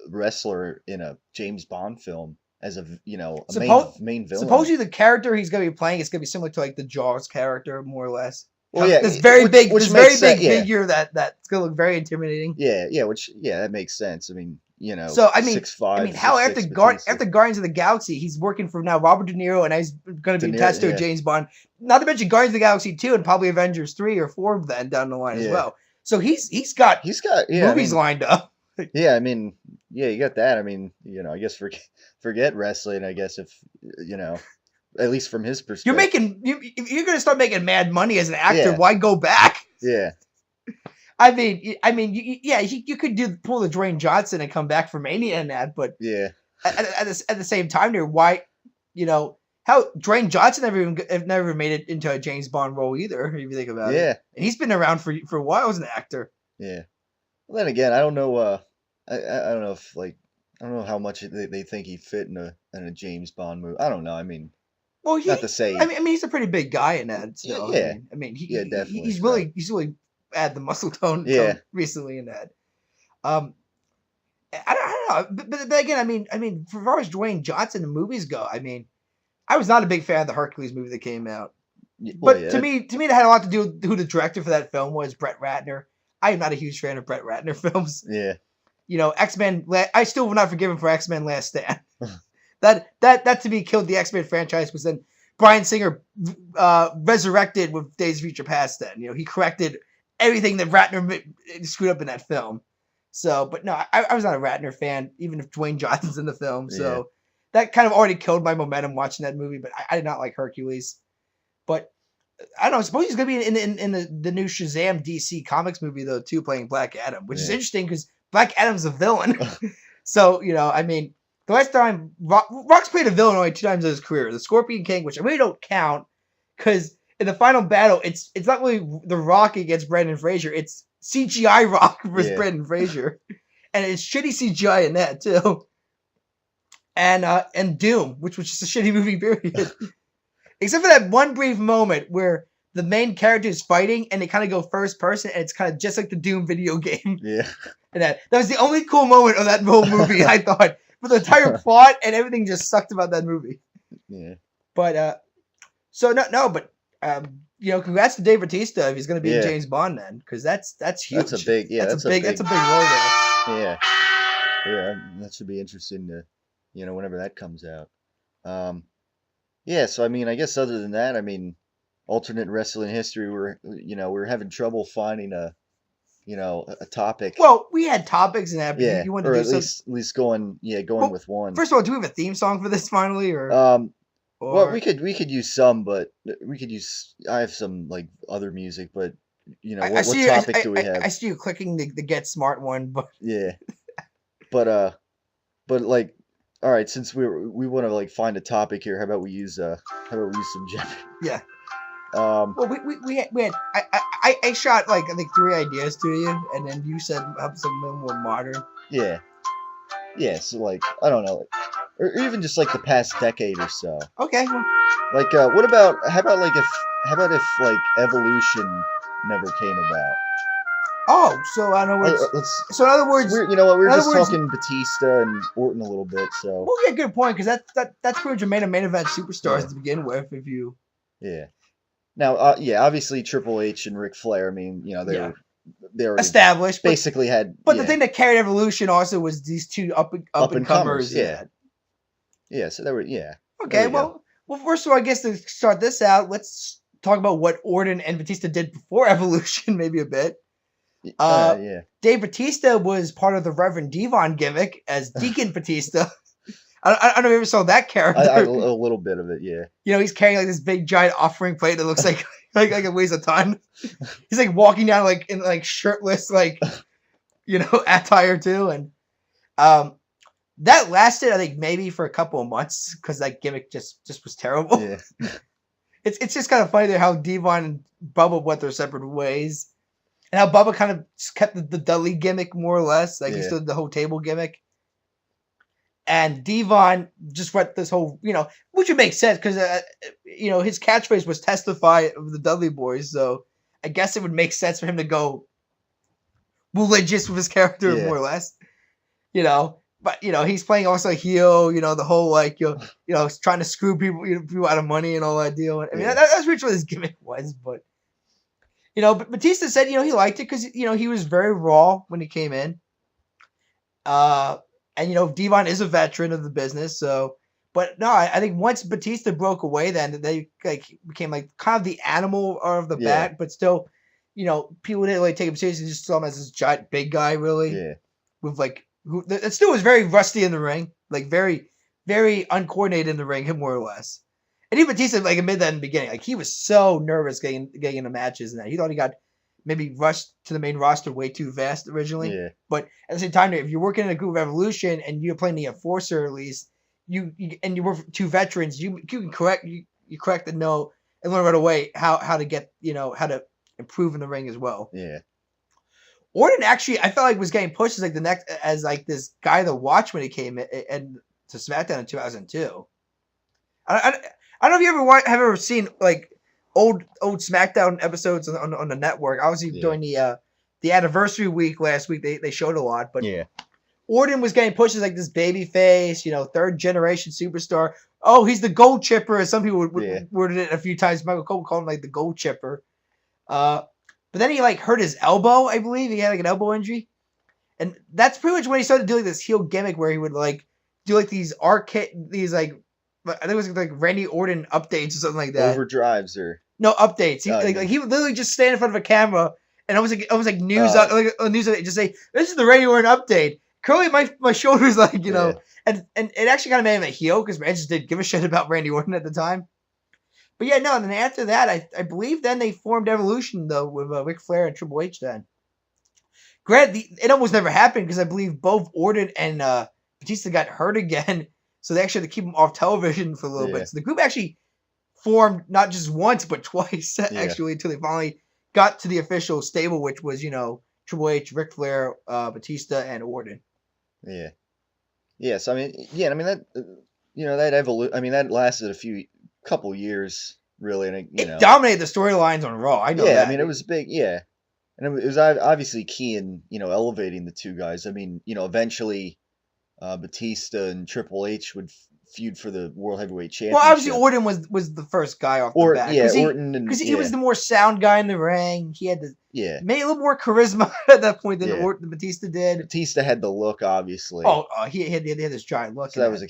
wrestler in a James Bond film as a main villain. Supposedly the character he's going to be playing is going to be similar to like the Jaws character, more or less. Well, yeah, this very big figure that's going to look very intimidating. Yeah, that makes sense. I mean, So I mean, 6'5", how after Guardians of the Galaxy, he's working for now Robert De Niro, and he's going to be attached to a James Bond. Not to mention Guardians of the Galaxy 2 and probably Avengers 3 or 4 of that down the line as well. So he's got movies lined up. Yeah, I mean, you got that. I mean, I guess forget wrestling. I guess if at least from his perspective, if you're going to start making mad money as an actor, why go back? Yeah. I mean, you could pull the Dwayne Johnson and come back for Mania and that, but at the same time, there, why, how Dwayne Johnson never made it into a James Bond role either. If you think about it, and he's been around for a while as an actor. Yeah. Well, then again, I don't know. I don't know if I don't know how much they think he fit in a James Bond movie. I don't know. I mean, well, not to say. I mean, he's a pretty big guy in that. So, yeah. I mean, definitely. He's really add the muscle tone recently in that. I don't know, but again, I mean, for as far as Dwayne Johnson and movies go, I mean, I was not a big fan of the Hercules movie that came out. But to me, that had a lot to do with who the director for that film was, Brett Ratner. I am not a huge fan of Brett Ratner films. Yeah. X-Men. I still will not forgive him for X-Men: Last Stand. that to me killed the X-Men franchise. Because then Bryan Singer resurrected with Days of Future Past. Then he corrected everything that Ratner screwed up in that film. So, but no, I was not a Ratner fan, even if Dwayne Johnson's in the film. So that kind of already killed my momentum watching that movie. But I did not like Hercules. But I don't know. I suppose he's going to be in the new Shazam DC Comics movie though too, playing Black Adam, which is interesting because Black Adam's a villain. So I mean, the last time Rock's played a villain only 2 times in his career: the Scorpion King, which I really don't count because in the final battle, it's not really The Rock against Brendan Fraser. It's CGI Rock versus Brendan Fraser, and it's shitty CGI in that too. And Doom, which was just a shitty movie, period. Except for that one brief moment where the main character is fighting and they kind of go first person, and it's kind of just like the Doom video game. Yeah. And that was the only cool moment of that whole movie, I thought. But the entire plot and everything just sucked about that movie. Yeah. But but Congrats to Dave Bautista if he's going to be in Yeah. James Bond then, because that's huge. That's a big, yeah, that's a big role there. yeah, that should be interesting to, whenever that comes out. Yeah, so I mean, I guess other than that, I mean, alternate wrestling history, we're having trouble finding a topic. Well, we had topics and that, but Yeah, you wanted or to at do least going Well, with one. First of all, do we have a theme song for this finally, or? Well, we could use some, but I have some like other music, but what topic do we have? I see you clicking the Get Smart one, but Yeah, but like, all right, since we want to like find a topic here, how about we use some Jeopardy? Yeah. Well, we had I shot like I think 3 ideas to you, and then you said have something more modern. Yeah. So like, I don't know, or even just like the past decade or so. Okay. Well, like, how about if like evolution never came about? Oh, so in other words, so in other words, we're just talking Batista and Orton a little bit. So well, yeah, good point, because that's pretty much main event superstars to begin with. If you now, obviously Triple H and Ric Flair. I mean, they were established, basically had. But the thing that carried Evolution also was these two up and comers. Yeah. So there were Okay, well, first of all, I guess to start this out, let's talk about what Orton and Batista did before Evolution, maybe a bit. Dave Batista was part of the Reverend Devon gimmick as Deacon Batista. I don't know if you ever saw that character. A little bit of it, yeah. He's carrying like this big giant offering plate that looks like like it weighs a ton. He's like walking down like in like shirtless attire too, and that lasted I think maybe for a couple of months because that gimmick just was terrible. Yeah. It's just kind of funny there how Devon and Bubba went their separate ways. And how Bubba kind of kept the Dudley gimmick more or less. Like he stood the whole table gimmick. And Devon just went this whole, which would make sense because, his catchphrase was testify of the Dudley boys. So I guess it would make sense for him to go religious with his character more or less, But, he's playing also a heel, the whole trying to screw people out of money and all that deal. I mean, that's really what his gimmick was, but. But Batista said, he liked it because, he was very raw when he came in. And, Devon is a veteran of the business. So, but no, I think once Batista broke away, then they became kind of the animal of the back, but still, people didn't really take him seriously. Just saw him as this giant big guy, really. Yeah. With who that still was very rusty in the ring, very, very uncoordinated in the ring, him more or less. And even Batista admitted that in the beginning. He was so nervous getting into matches and that. He thought he got maybe rushed to the main roster way too fast originally. Yeah. But at the same time, if you're working in a group of Evolution and you're playing the Enforcer at least, you work for 2 veterans, you can correct and know and learn right away how to get how to improve in the ring as well. Yeah. Orton actually I felt like was getting pushed as this guy to watch when he came in to SmackDown in 2002. I don't know if you have ever seen old SmackDown episodes on the network. Obviously during the anniversary week last week they showed a lot, but Orton was getting pushed as this baby face, 3rd generation superstar. Oh, he's the gold chipper, as some people would worded it a few times. Michael Cole called him the gold chipper. But then he hurt his elbow, I believe. He had an elbow injury. And that's pretty much when he started doing this heel gimmick where he would do these I think it was Randy Orton updates or something like that. Overdrives or no updates. He would literally just stand in front of a camera and almost like news news just say, "This is the Randy Orton update." Currently, my shoulders and it actually kind of made him a heel because man just didn't give a shit about Randy Orton at the time. But yeah, no. And then after that, I believe then they formed Evolution though with Ric Flair and Triple H. Then, granted, it almost never happened because I believe both Orton and Batista got hurt again. So they actually had to keep him off television for a little bit. So the group actually formed not just once, but twice, actually, until they finally got to the official stable, which was, Triple H, Ric Flair, Batista, and Orton. Yeah. Yes, I mean, that, that lasted a couple years, really. And it dominated the storylines on Raw. I know that. Yeah, I mean, it was big, And it was obviously key in, elevating the two guys. I mean, eventually... Batista and Triple H would feud for the World Heavyweight Championship. Well, obviously Orton was the first guy off the bat. Orton, because he was the more sound guy in the ring. He had maybe a little more charisma at that point than Orton Batista did. Batista had the look, obviously. He had this giant look. So that was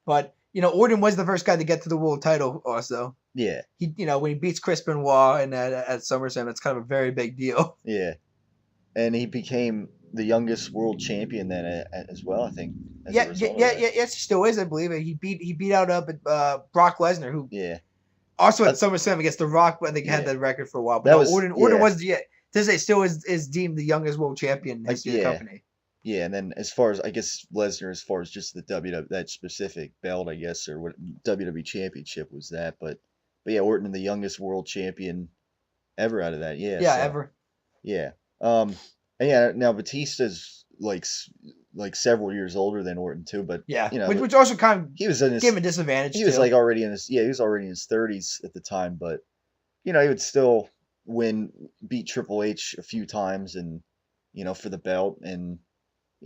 But Orton was the first guy to get to the world title. Also, yeah. He when he beats Chris Benoit and at SummerSlam, it's kind of a very big deal. Yeah, and he became the youngest world champion then as well, I think. Yes, he still is, I believe. He beat out Brock Lesnar, who also at SummerSlam against The Rock, but I think had that record for a while. But Orton was still is deemed the youngest world champion in the history of the company. Yeah, and then as far as I guess Lesnar, as far as just the that specific belt, I guess, or what WWE Championship was that, but yeah, Orton the youngest world champion ever out of that. Yeah, ever. Yeah. Now Batista's like several years older than Orton too, but which also kind of he was in his, gave him a disadvantage. He was like already in his he was already in his 30s at the time, but he would still beat Triple H a few times, and for the belt, and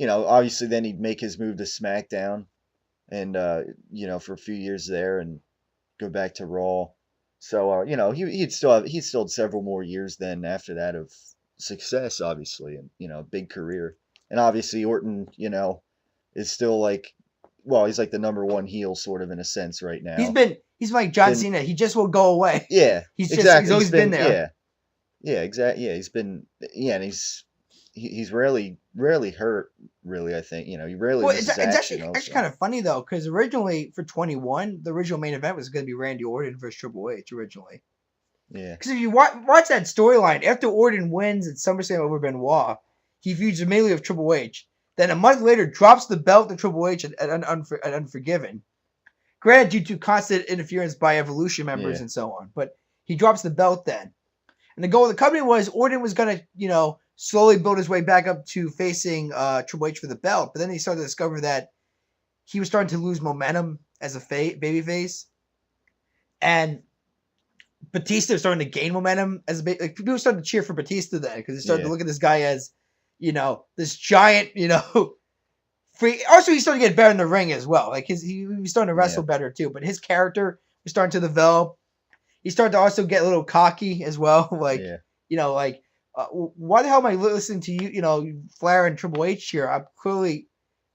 obviously then he'd make his move to SmackDown, and for a few years there, and go back to Raw. So he'd still had several more years then after that of success, obviously, and big career. And obviously Orton is still he's like the number one heel sort of in a sense right now. He's like John Cena. He just won't go away. Yeah, he's always been there. Yeah, exactly. Yeah, he's been and he's rarely hurt, really. I think he rarely. Well, it's actually kind of funny though, because originally for 21, the original main event was going to be Randy Orton versus Triple H originally. Yeah. Because if you watch that storyline, after Orton wins at SummerSlam over Benoit, he feuds immediately with Triple H. Then a month later, drops the belt to Triple H at Unforgiven. Granted, due to constant interference by Evolution members and so on, but he drops the belt then. And the goal of the company was Orton was going to, slowly build his way back up to facing Triple H for the belt. But then he started to discover that he was starting to lose momentum as a babyface. And Batista starting to gain momentum as a people started to cheer for Batista then, because they started to look at this guy as, this giant, free. Also, he started to get better in the ring as well. He was starting to wrestle better too. But his character was starting to develop. He started to also get a little cocky as well. Why the hell am I listening to you? Flair and Triple H here. I'm clearly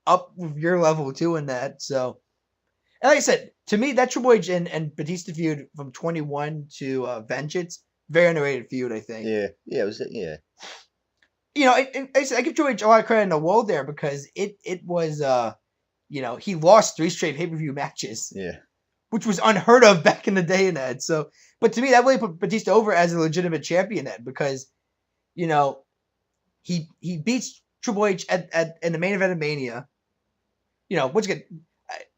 up with your level too in that. So, and like I said, to me, that Triple H and Batista feud from 21 to Vengeance, very underrated feud, I think. Yeah, it was. Yeah. I give Triple H a lot of credit in the world there, because it was he lost 3 straight pay-per-view matches. Yeah. Which was unheard of back in the day in that. So, but to me, that really put Batista over as a legitimate champion then, because he beats Triple H in the main event of Mania. Once again,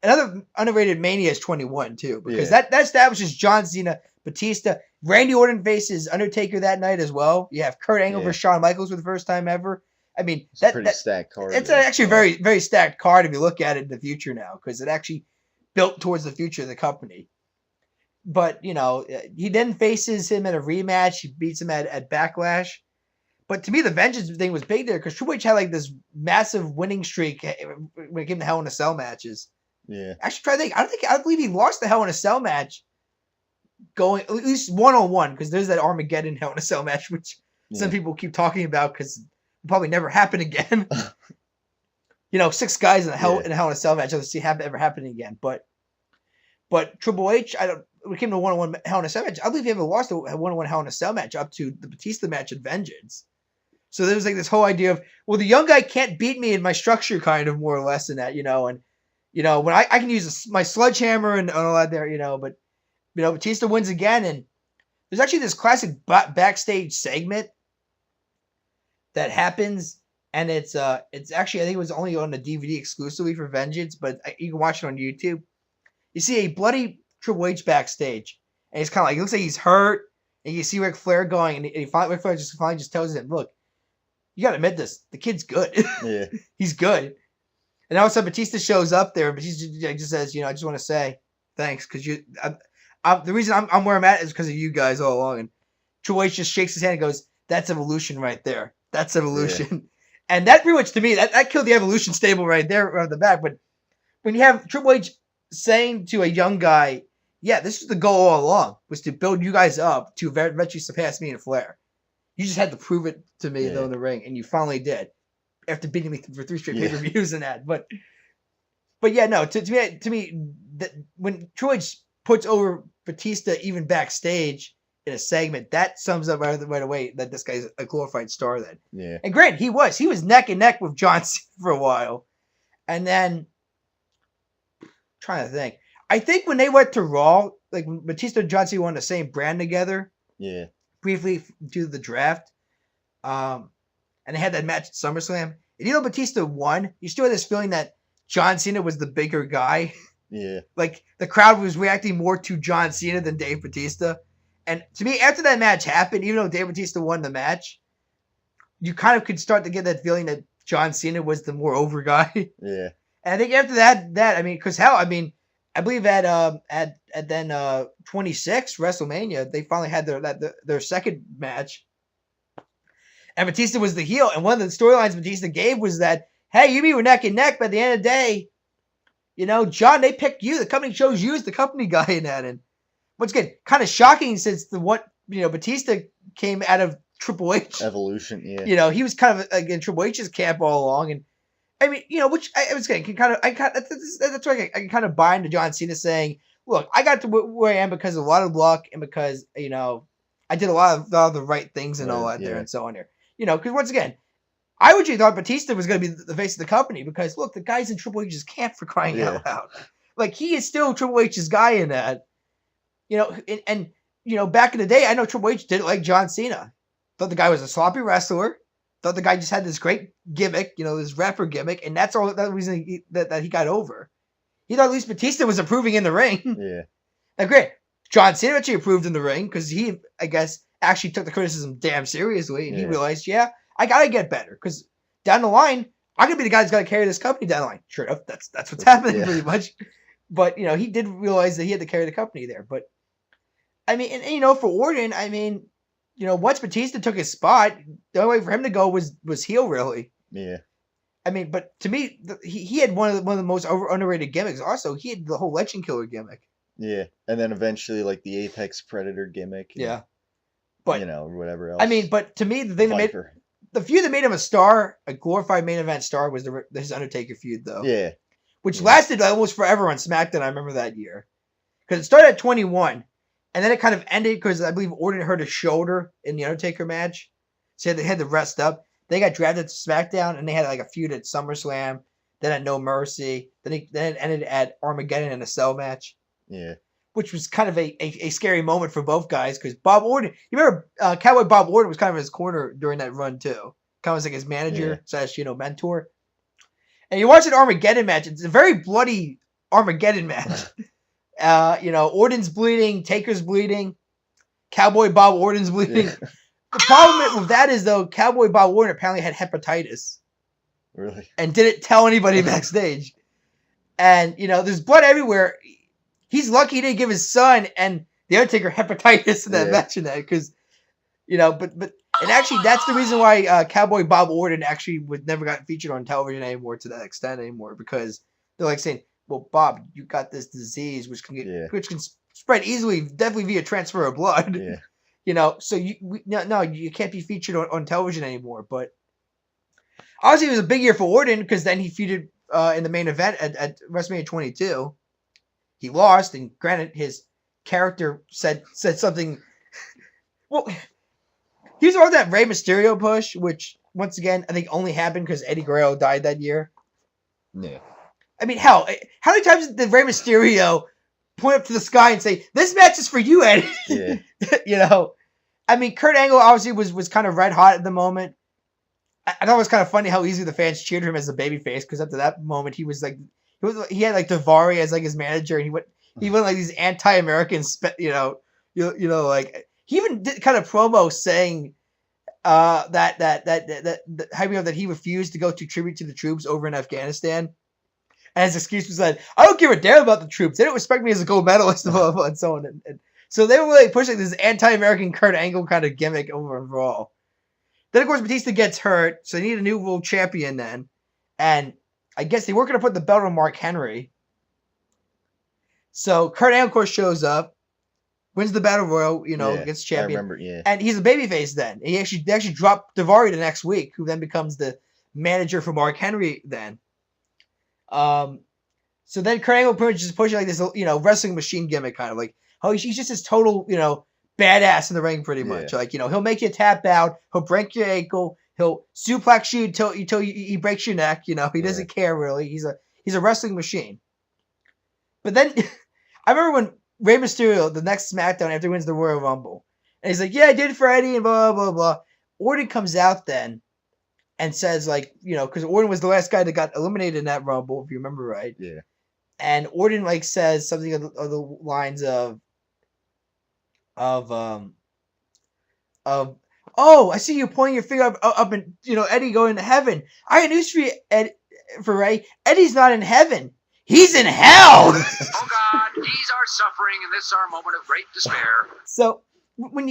another underrated Mania is 21 too, because that establishes John Cena, Batista, Randy Orton faces Undertaker that night as well. You have Kurt Angle versus Shawn Michaels for the first time ever. I mean, it's a pretty stacked card. It's actually a very, very stacked card if you look at it in the future now, because it actually built towards the future of the company. But he then faces him in a rematch. He beats him at Backlash. But to me, the Vengeance thing was big there, because Triple H had this massive winning streak when it came to Hell in a Cell matches. Yeah. Actually, try to think. I believe he lost the Hell in a Cell match going at least 1-on-1, because there's that Armageddon Hell in a Cell match, which some people keep talking about because it probably never happen again. 6 guys in a Hell in a Cell match. I don't see ever happening again. But Triple H, when it came to 1-on-1 Hell in a Cell match, I believe he ever lost a 1-on-1 Hell in a Cell match up to the Batista match at Vengeance. So there was this whole idea of, well, the young guy can't beat me in my structure, kind of more or less in that, and when I can use my sledgehammer and all that there, but Batista wins again, and there's actually this classic backstage segment that happens, and it's actually, I think it was only on the DVD exclusively for Vengeance, but you can watch it on YouTube. You see a bloody Triple H backstage, and he's kind of it looks like he's hurt, and you see Ric Flair going, and Ric Flair finally just tells him, look, you got to admit this, the kid's good. Yeah. He's good. And all of a sudden, Batista shows up there, but he just says, I just want to say thanks, because the reason I'm where I'm at is because of you guys all along. And Triple H just shakes his hand and goes, that's Evolution right there. That's Evolution. Yeah. And that pretty much, to me, that killed the Evolution stable right there on the back. But when you have Triple H saying to a young guy, yeah, this was the goal all along, was to build you guys up to eventually surpass me and Flair. You just had to prove it to me, though, in the ring, and you finally did. After beating me for 3 straight pay-per-views and that. But yeah, no, to me, when Triple H puts over Batista even backstage in a segment, that sums up right away that this guy's a glorified star then. Yeah. And granted, he was neck and neck with John Cena for a while. And then, trying to think. I think when they went to Raw, like when Batista and John Cena were on the same brand together, briefly do the draft, and they had that match at SummerSlam. And even though Batista won, you still had this feeling that John Cena was the bigger guy. Yeah. Like the crowd was reacting more to John Cena than Dave Batista. And to me, after that match happened, even though Dave Batista won the match, you kind of could start to get that feeling that John Cena was the more over guy. Yeah. And I think after that, I mean, because hell, I mean, I believe at then 26 WrestleMania, they finally had their second match, and Batista was the heel. And one of the storylines Batista gave was that, hey, you were neck and neck, but at the end of the day, you know, John, they picked you. The company chose you as the company guy in that. And once again, kind of shocking since Batista came out of Triple H Evolution. Yeah. You know, he was kind of in Triple H's camp all along, and I mean, you know, which I was saying, that's why I can kind of buy into John Cena saying, look, I got to where I am because of a lot of luck and because, you know, I did a lot of the right things and all that there and so on here. You know, because once again, I originally thought Batista was going to be the face of the company because, look, the guy's in Triple H's camp for crying out loud. Like, he is still Triple H's guy in that. You know, and you know, back in the day, I know Triple H didn't like John Cena. Thought the guy was a sloppy wrestler. Thought the guy just had this great gimmick, you know, this rapper gimmick, and that's all that reason that he got over. He thought at least Batista was improving in the ring. Yeah. Now, great. John Cena actually improved in the ring because he, I guess, actually took the criticism damn seriously, and he realized, I gotta get better because down the line, I'm gonna be the guy that's gonna carry this company down the line. Sure enough, that's what's happening pretty much. But you know, he did realize that he had to carry the company there. But I mean, and you know, for Orton, I mean, you know, once Batista took his spot, the only way for him to go was heel, really. Yeah. I mean, but to me, he had one of the most underrated gimmicks. Also, he had the whole Legend Killer gimmick. Yeah, and then eventually, like the Apex Predator gimmick. Yeah, but you know, whatever else. I mean, but to me, the thing the feud that made him a star, a glorified main event star, was his Undertaker feud, though. Yeah, which lasted almost forever on SmackDown. I remember that year because it started at 21. And then it kind of ended because I believe Orton hurt his shoulder in the Undertaker match. So they had to rest up. They got drafted to SmackDown, and they had like a feud at SummerSlam, then at No Mercy. Then it ended at Armageddon in a cell match. Yeah. Which was kind of a scary moment for both guys because Bob Orton, you remember Cowboy Bob Orton was kind of in his corner during that run too. Kind of was like his manager / mentor. And you watch an Armageddon match, it's a very bloody Armageddon match. You know, Orton's bleeding, Taker's bleeding, Cowboy Bob Orton's bleeding. Yeah. The problem with that is, though, Cowboy Bob Orton apparently had hepatitis. Really? And didn't tell anybody backstage. And, you know, there's blood everywhere. He's lucky he didn't give his son and The Undertaker hepatitis in that match in that. Because, you know, but and actually that's the reason why Cowboy Bob Orton actually never got featured on television anymore to that extent anymore. Because they're like saying, well, Bob, you got this disease which can spread easily, definitely via transfer of blood. Yeah. You know, so you can't be featured on television anymore. But obviously, it was a big year for Orton because then he featured in the main event at WrestleMania 22. He lost, and granted, his character said something. Well, he was on that Rey Mysterio push, which once again I think only happened because Eddie Guerrero died that year. Yeah. I mean, hell, how many times did Rey Mysterio point up to the sky and say, "This match is for you, Eddie"? Yeah. You know, I mean, Kurt Angle obviously was kind of red hot at the moment. I thought it was kind of funny how easy the fans cheered him as a babyface because up to that moment he was like, he had like Daivari as like his manager, and he went like these anti-American, you know, like he even did kind of promo saying that he refused to go to tribute to the troops over in Afghanistan. And his excuse was that, I don't give a damn about the troops. They don't respect me as a gold medalist and so on. And so they were really pushing this anti-American Kurt Angle kind of gimmick over on Raw. Then, of course, Batista gets hurt, so they need a new world champion then. And I guess they were going to put the belt on Mark Henry. So Kurt Angle, of course, shows up, wins the Battle Royal, gets champion. I remember, yeah. And he's a babyface then. They actually dropped Daivari the next week, who then becomes the manager for Mark Henry then. So then Kurt Angle pretty much just pushing like this, wrestling machine gimmick kind of like, oh, he's just this total, badass in the ring pretty much. Yeah. Like, he'll make you tap out, he'll break your ankle, he'll suplex you until he breaks your neck. He doesn't care really. He's a wrestling machine. But then I remember when Rey Mysterio, the next SmackDown after he wins the Royal Rumble, and he's like, yeah, I did it for Eddie and blah, blah, blah. Orton comes out then and says, like, because Orton was the last guy that got eliminated in that Rumble, if you remember right. Yeah. And Orton, like, says something of the lines of, oh, I see you pointing your finger up and, Eddie going to heaven. I got news for you, for Ray. Eddie's not in heaven. He's in hell. Oh God, ease our suffering in this our moment of great despair. So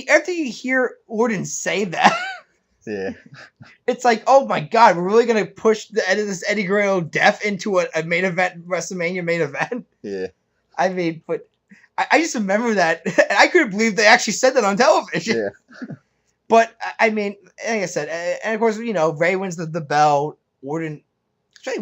after you hear Orton say that, yeah, it's like, oh my God, we're really gonna push this Eddie Guerrero death into a main event, WrestleMania main event. Yeah. I mean, but I just remember that, and I couldn't believe they actually said that on television. Yeah. But I mean, like I said, and of course, Ray wins the belt. Orton. I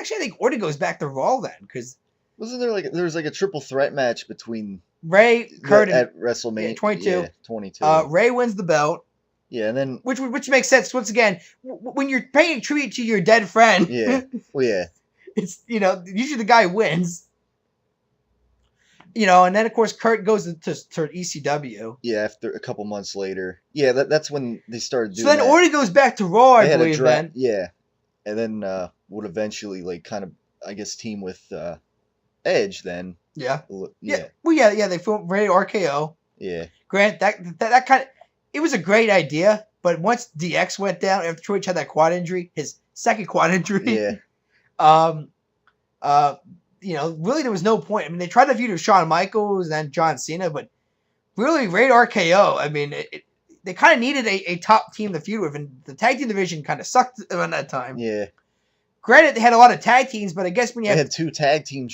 think Orton goes back to Raw then, because wasn't there was a triple threat match between Ray, Kurt, at WrestleMania 22. Yeah, 22. Ray wins the belt. Yeah, and then which makes sense once again when you're paying tribute to your dead friend. Yeah, well, yeah. It's usually the guy wins. And then of course Kurt goes to ECW. Yeah, after a couple months later. Yeah, that's when they started doing. So then Orton goes back to Raw, I believe. Then yeah. And then would eventually kind of, I guess, team with Edge then. Yeah. Yeah. Well, yeah. They filmed Ray RKO. Yeah. Grant, that kind of, it was a great idea, but once DX went down after Triple H had that quad injury, his second quad injury. Yeah. Really there was no point. I mean, they tried to feud with Shawn Michaels and then John Cena, but really Ray RKO. I mean, they kind of needed a top team to feud with, and the tag team division kind of sucked around that time. Yeah. Granted, they had a lot of tag teams, but I guess when you had two tag team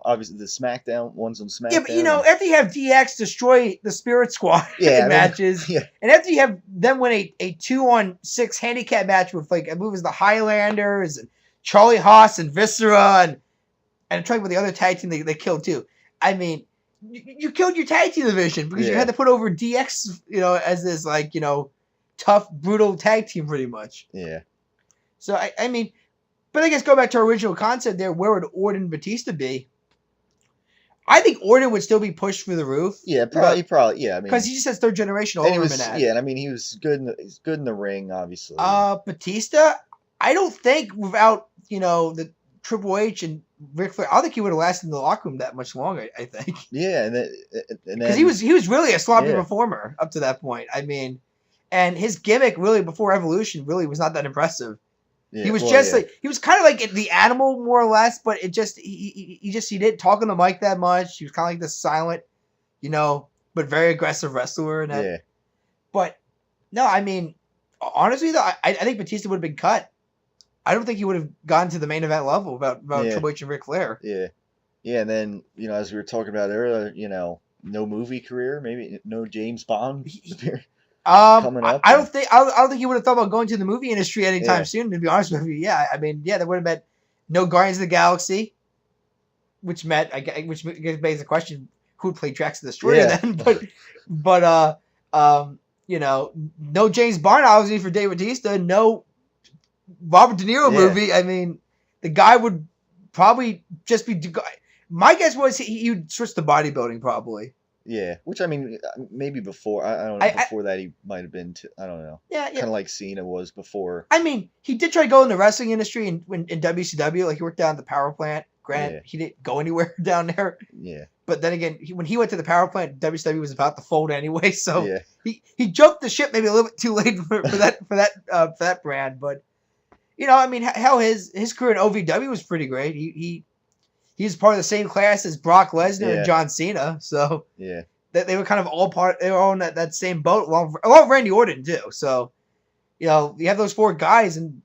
obviously the SmackDown ones on SmackDown. Yeah, but after you have DX destroy the Spirit Squad matches, yeah. And after you have them win a 2-on-6 handicap match with I believe it was the Highlanders and Charlie Haas and Viscera and I'm trying with the other tag team they killed too. I mean, you killed your tag team division because you had to put over DX, as this tough, brutal tag team pretty much. Yeah. So I mean, but I guess go back to our original concept there. Where would Orton and Batista be? I think Orton would still be pushed through the roof. Yeah, probably. Yeah, I mean, because he just has third generation over him in that. Yeah, and I mean he was good. He's good in the ring, obviously. Batista, I don't think without the Triple H and Ric Flair, I don't think he would have lasted in the locker room that much longer. I think. Yeah, and then because he was really a sloppy performer up to that point. I mean, and his gimmick really before Evolution really was not that impressive. Yeah, he was he was kind of like the Animal more or less, but it just he didn't talk on the mic that much. He was kind of like this silent, but very aggressive wrestler. And yeah. But no, I mean, honestly though, I think Batista would have been cut. I don't think he would have gone to the main event level about Triple H and Ric Flair. Yeah, yeah, and then as we were talking about earlier, no movie career, maybe no James Bond. Coming up. I don't think he would have thought about going to the movie industry anytime soon. To be honest with you, yeah. I mean, yeah, there would have been no Guardians of the Galaxy, which begs the question: who would play Drax the Destroyer then? But no James Bond obviously for Dave Bautista, no Robert De Niro movie. I mean, the guy would probably just be. My guess was he would switch to bodybuilding probably. Yeah, which I mean, maybe before I don't know. Before that, he might have been. I don't know. Yeah, kind of like Cena was before. I mean, he did try to go in the wrestling industry in WCW. Like he worked down at the power plant. Granted, he didn't go anywhere down there. Yeah. But then again, when he went to the power plant, WCW was about to fold anyway. So he jumped the ship maybe a little bit too late for that brand. But I mean, hell, his career in OVW was pretty great. He's part of the same class as Brock Lesnar and John Cena, so they were kind of all they were on that same boat along with Randy Orton too. So, you have those four guys, and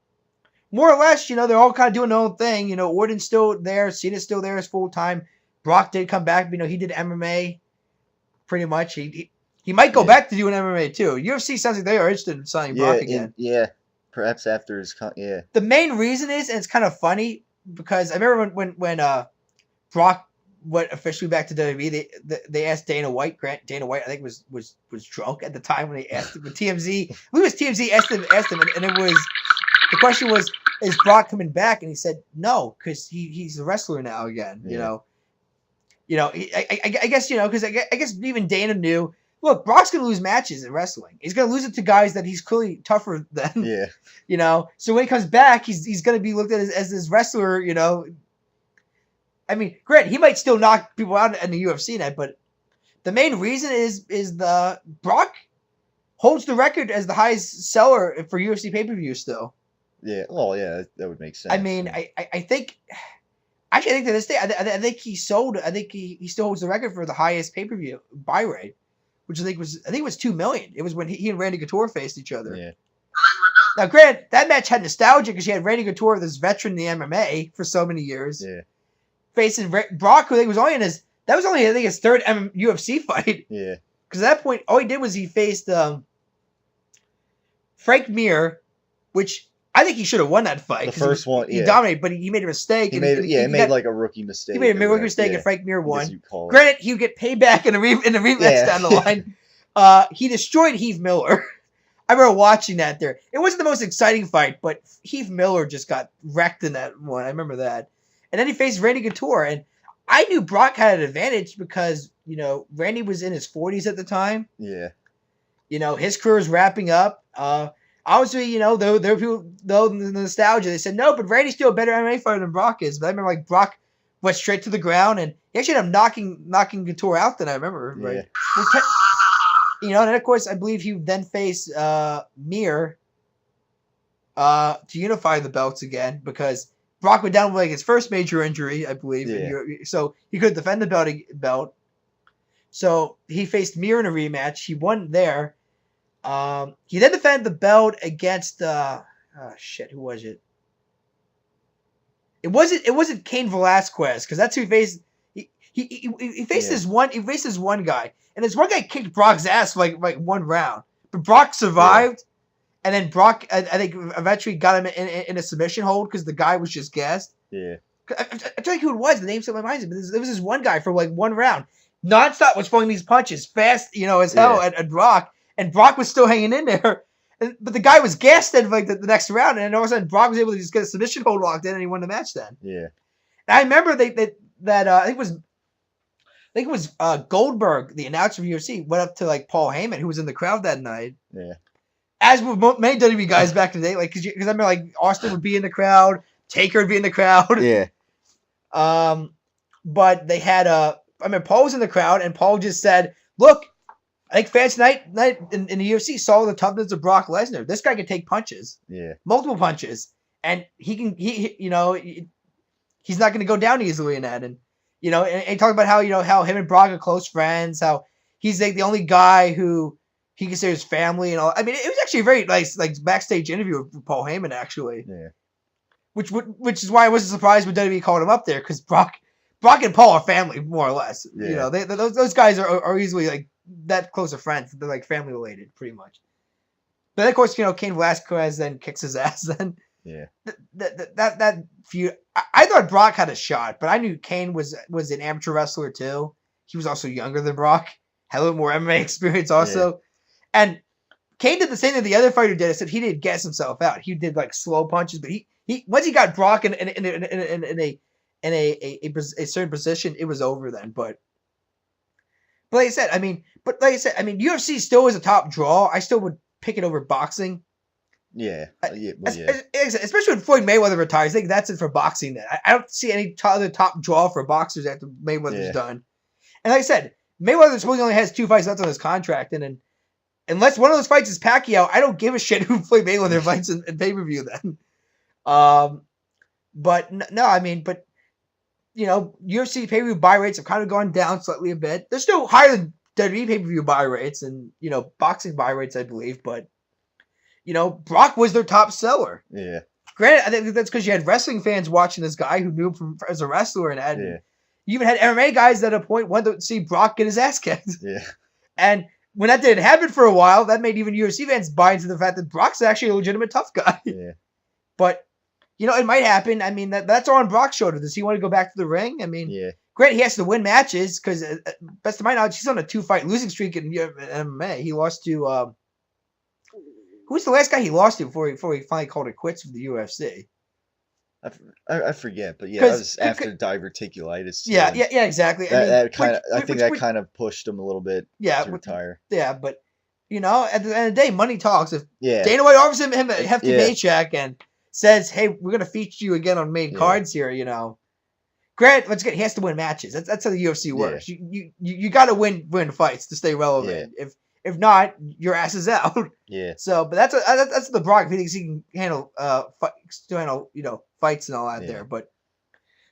more or less, they're all kind of doing their own thing. Orton's still there, Cena's still there as full time. Brock did come back. He did MMA pretty much. He might go back to doing MMA too. UFC sounds like they are interested in signing Brock again. Perhaps after his The main reason is, and it's kind of funny because I remember when Brock went officially back to WWE, they asked Dana White. Dana White, I think was drunk at the time when they asked him. TMZ, I believe it was TMZ asked him, and it was the question was, is Brock coming back? And he said no, because he's a wrestler now again. Yeah. I guess because I guess even Dana knew. Look, Brock's gonna lose matches in wrestling. He's gonna lose it to guys that he's clearly tougher than. Yeah. So when he comes back, he's gonna be looked at as this wrestler. I mean, granted, he might still knock people out in the UFC net, but the main reason is the Brock holds the record as the highest seller for UFC pay-per-view still. Yeah. Well, yeah, that would make sense. I mean, I think. Actually, I think to this day, I think he sold. I think he still holds the record for the highest pay-per-view buy rate, which I think was 2 million. It was when he and Randy Couture faced each other. Yeah. Now, granted, that match had nostalgia because you had Randy Couture, this veteran in the MMA for so many years, facing Brock, who I think was only his third UFC fight. Yeah. Because at that point, all he did was he faced Frank Mir, which I think he should have won that fight. The first one, he dominated, but he made a mistake. He made like a rookie mistake. He made a rookie mistake, and Frank Mir won. Granted, Granted, he would get payback in the rematch down the line. He destroyed Heath Miller. I remember watching that there. It wasn't the most exciting fight, but Heath Miller just got wrecked in that one. I remember that. And then he faced Randy Couture, and I knew Brock had an advantage because, Randy was in his 40s at the time. Yeah. His career was wrapping up. Obviously, there were people, though, in the nostalgia, they said, no, but Randy's still a better MMA fighter than Brock is. But I remember, Brock went straight to the ground, and he actually ended up knocking Couture out then, I remember. Yeah. Right? And then, of course, I believe he would then face Mir to unify the belts again because Brock went down with his first major injury, I believe. Yeah. So he could defend the belt. So he faced Mir in a rematch. He won there. He then defended the belt against who was it? It wasn't Cain Velasquez because that's who he faced. He faced this one guy, and this one guy kicked Brock's ass for like one round, but Brock survived, and then Brock I think eventually got him in a submission hold because the guy was just gassed. Yeah, I tell you who it was. The name slipped my mind, but there was this one guy for like one round, nonstop was throwing these punches fast, as hell at Brock, and Brock was still hanging in there. But the guy was gassed in like the next round, and all of a sudden Brock was able to just get a submission hold locked in, and he won the match then. Yeah, and I remember that I think it was Goldberg, the announcer of UFC, went up to like Paul Heyman, who was in the crowd that night. Yeah. As with many WWE guys back in the day, like because I remember like Austin would be in the crowd, Taker would be in the crowd. Yeah. But they had Paul was in the crowd, and Paul just said, "Look, I think fans tonight in the UFC saw the toughness of Brock Lesnar. This guy can take punches, multiple punches, and he's not going to go down easily in that." And and he talked about how him and Brock are close friends, how he's like the only guy who he considers family and all. I mean, it was actually a very nice backstage interview with Paul Heyman actually. Yeah. Which is why I wasn't surprised when WWE called him up there because Brock and Paul are family more or less. Yeah. Those guys are easily like that close of friends. They're like family related pretty much. But of course, Cain Velasquez then kicks his ass then. Yeah. That feud. I thought Brock had a shot, but I knew Cain was an amateur wrestler too. He was also younger than Brock, had a little more MMA experience also. Yeah. And Cain did the same thing the other fighter did, except he didn't gas himself out. He did like slow punches, but he once he got Brock in a certain position, it was over then. But like I said, UFC still is a top draw. I still would pick it over boxing. Yeah. Especially when Floyd Mayweather retires. I think that's it for boxing then. I don't see any other top draw for boxers after Mayweather's done. And like I said, Mayweather supposedly only has 2 fights left on his contract. And then, unless one of those fights is Pacquiao, I don't give a shit who Floyd Mayweather fights in pay-per-view then. But UFC pay-per-view buy rates have kind of gone down slightly a bit. They're still higher than WWE pay-per-view buy rates and, boxing buy rates, I believe. But, Brock was their top seller. Yeah. Granted, I think that's because you had wrestling fans watching this guy who knew him as a wrestler and You even had MMA guys at a point wanted to see Brock get his ass kicked. Yeah. And when that didn't happen for a while, that made even UFC fans buy into the fact that Brock's actually a legitimate tough guy. Yeah. But, it might happen. I mean, that's all on Brock's shoulder. Does he want to go back to the ring? I mean, Yeah. great, he has to win matches because, best of my knowledge, he's on a 2-fight losing streak in MMA. He lost to, who was the last guy he lost to before he finally called it quits with the UFC? I forget, but yeah, that was after diverticulitis. Yeah, exactly. I think that kind of pushed him a little bit to retire. Yeah, but at the end of the day, money talks. If Yeah. Dana White offers him a hefty paycheck and says, "Hey, we're gonna feature you again on main cards here," Grant, he has to win matches. That's how the UFC works. Yeah. You got to win fights to stay relevant. Yeah. If not, your ass is out. Yeah. So, but that's the Brock. If he thinks he can handle fights and all that there, but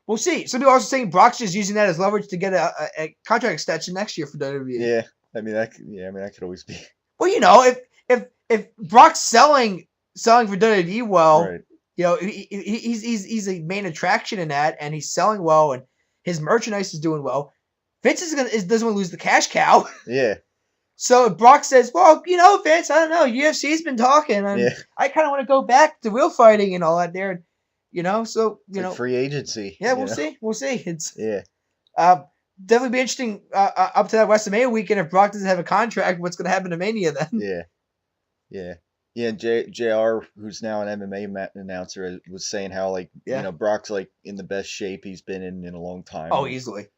we'll see. Some people are also saying Brock's just using that as leverage to get a contract extension next year for WWE. Yeah, I mean that could always be. Well, if Brock's selling for WWE well, right. He's a main attraction in that, and he's selling well, and his merchandise is doing well. Vince doesn't want to lose the cash cow. Yeah. So if Brock says, "Well, Vince, I don't know. UFC's been talking, and I kind of want to go back to real fighting and all that there." So like free agency. Yeah, we'll see. We'll see. It's definitely be interesting up to that WrestleMania weekend if Brock doesn't have a contract. What's going to happen to Mania then? Yeah. And JR, who's now an MMA announcer, was saying how Brock's like in the best shape he's been in a long time. Oh, easily.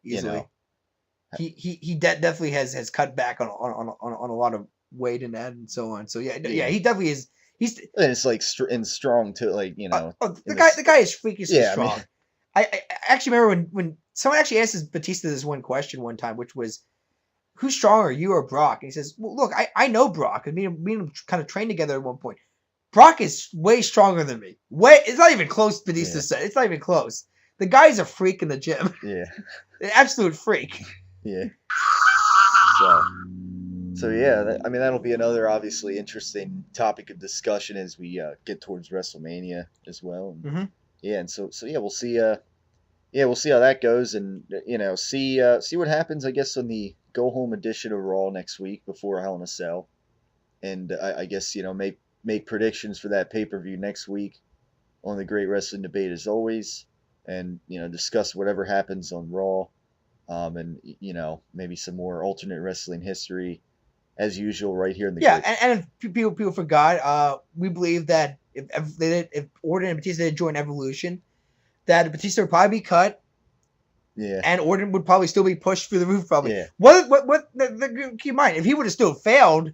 He definitely has cut back on a lot of weight and that and so on. So yeah, he definitely is. And it's like strong too, the guy is freakishly strong. I mean, I actually remember when someone actually asked Batista this one question one time, which was, "Who's stronger, you or Brock?" And he says, "Well, look, I know Brock. Me and him kind of trained together at one point. Brock is way stronger than me. It's not even close." Batista said, "It's not even close. The guy's a freak in the gym. Yeah, an absolute freak." Yeah. So yeah, that'll be another obviously interesting topic of discussion as we get towards WrestleMania as well. And, yeah, and so we'll see. We'll see how that goes, and see what happens. I guess on the go home edition of Raw next week before Hell in a Cell, and I guess make predictions for that pay-per-view next week on the Great Wrestling Debate as always, and discuss whatever happens on Raw. And maybe some more alternate wrestling history, as usual, right here in the and if people forgot, we believe that if Orton and Batista did join Evolution, that Batista would probably be cut, and Orton would probably still be pushed through the roof. Probably. Yeah. Keep in mind, if he would have still failed,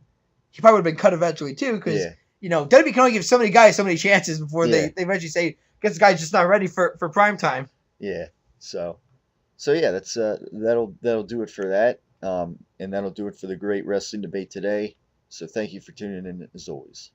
he probably would have been cut eventually too, because WWE can only give so many guys so many chances before they eventually say, "Guess this guy's just not ready for prime time." Yeah. So yeah, that's that'll do it for that, and that'll do it for the Great Wrestling Debate today. So thank you for tuning in as always.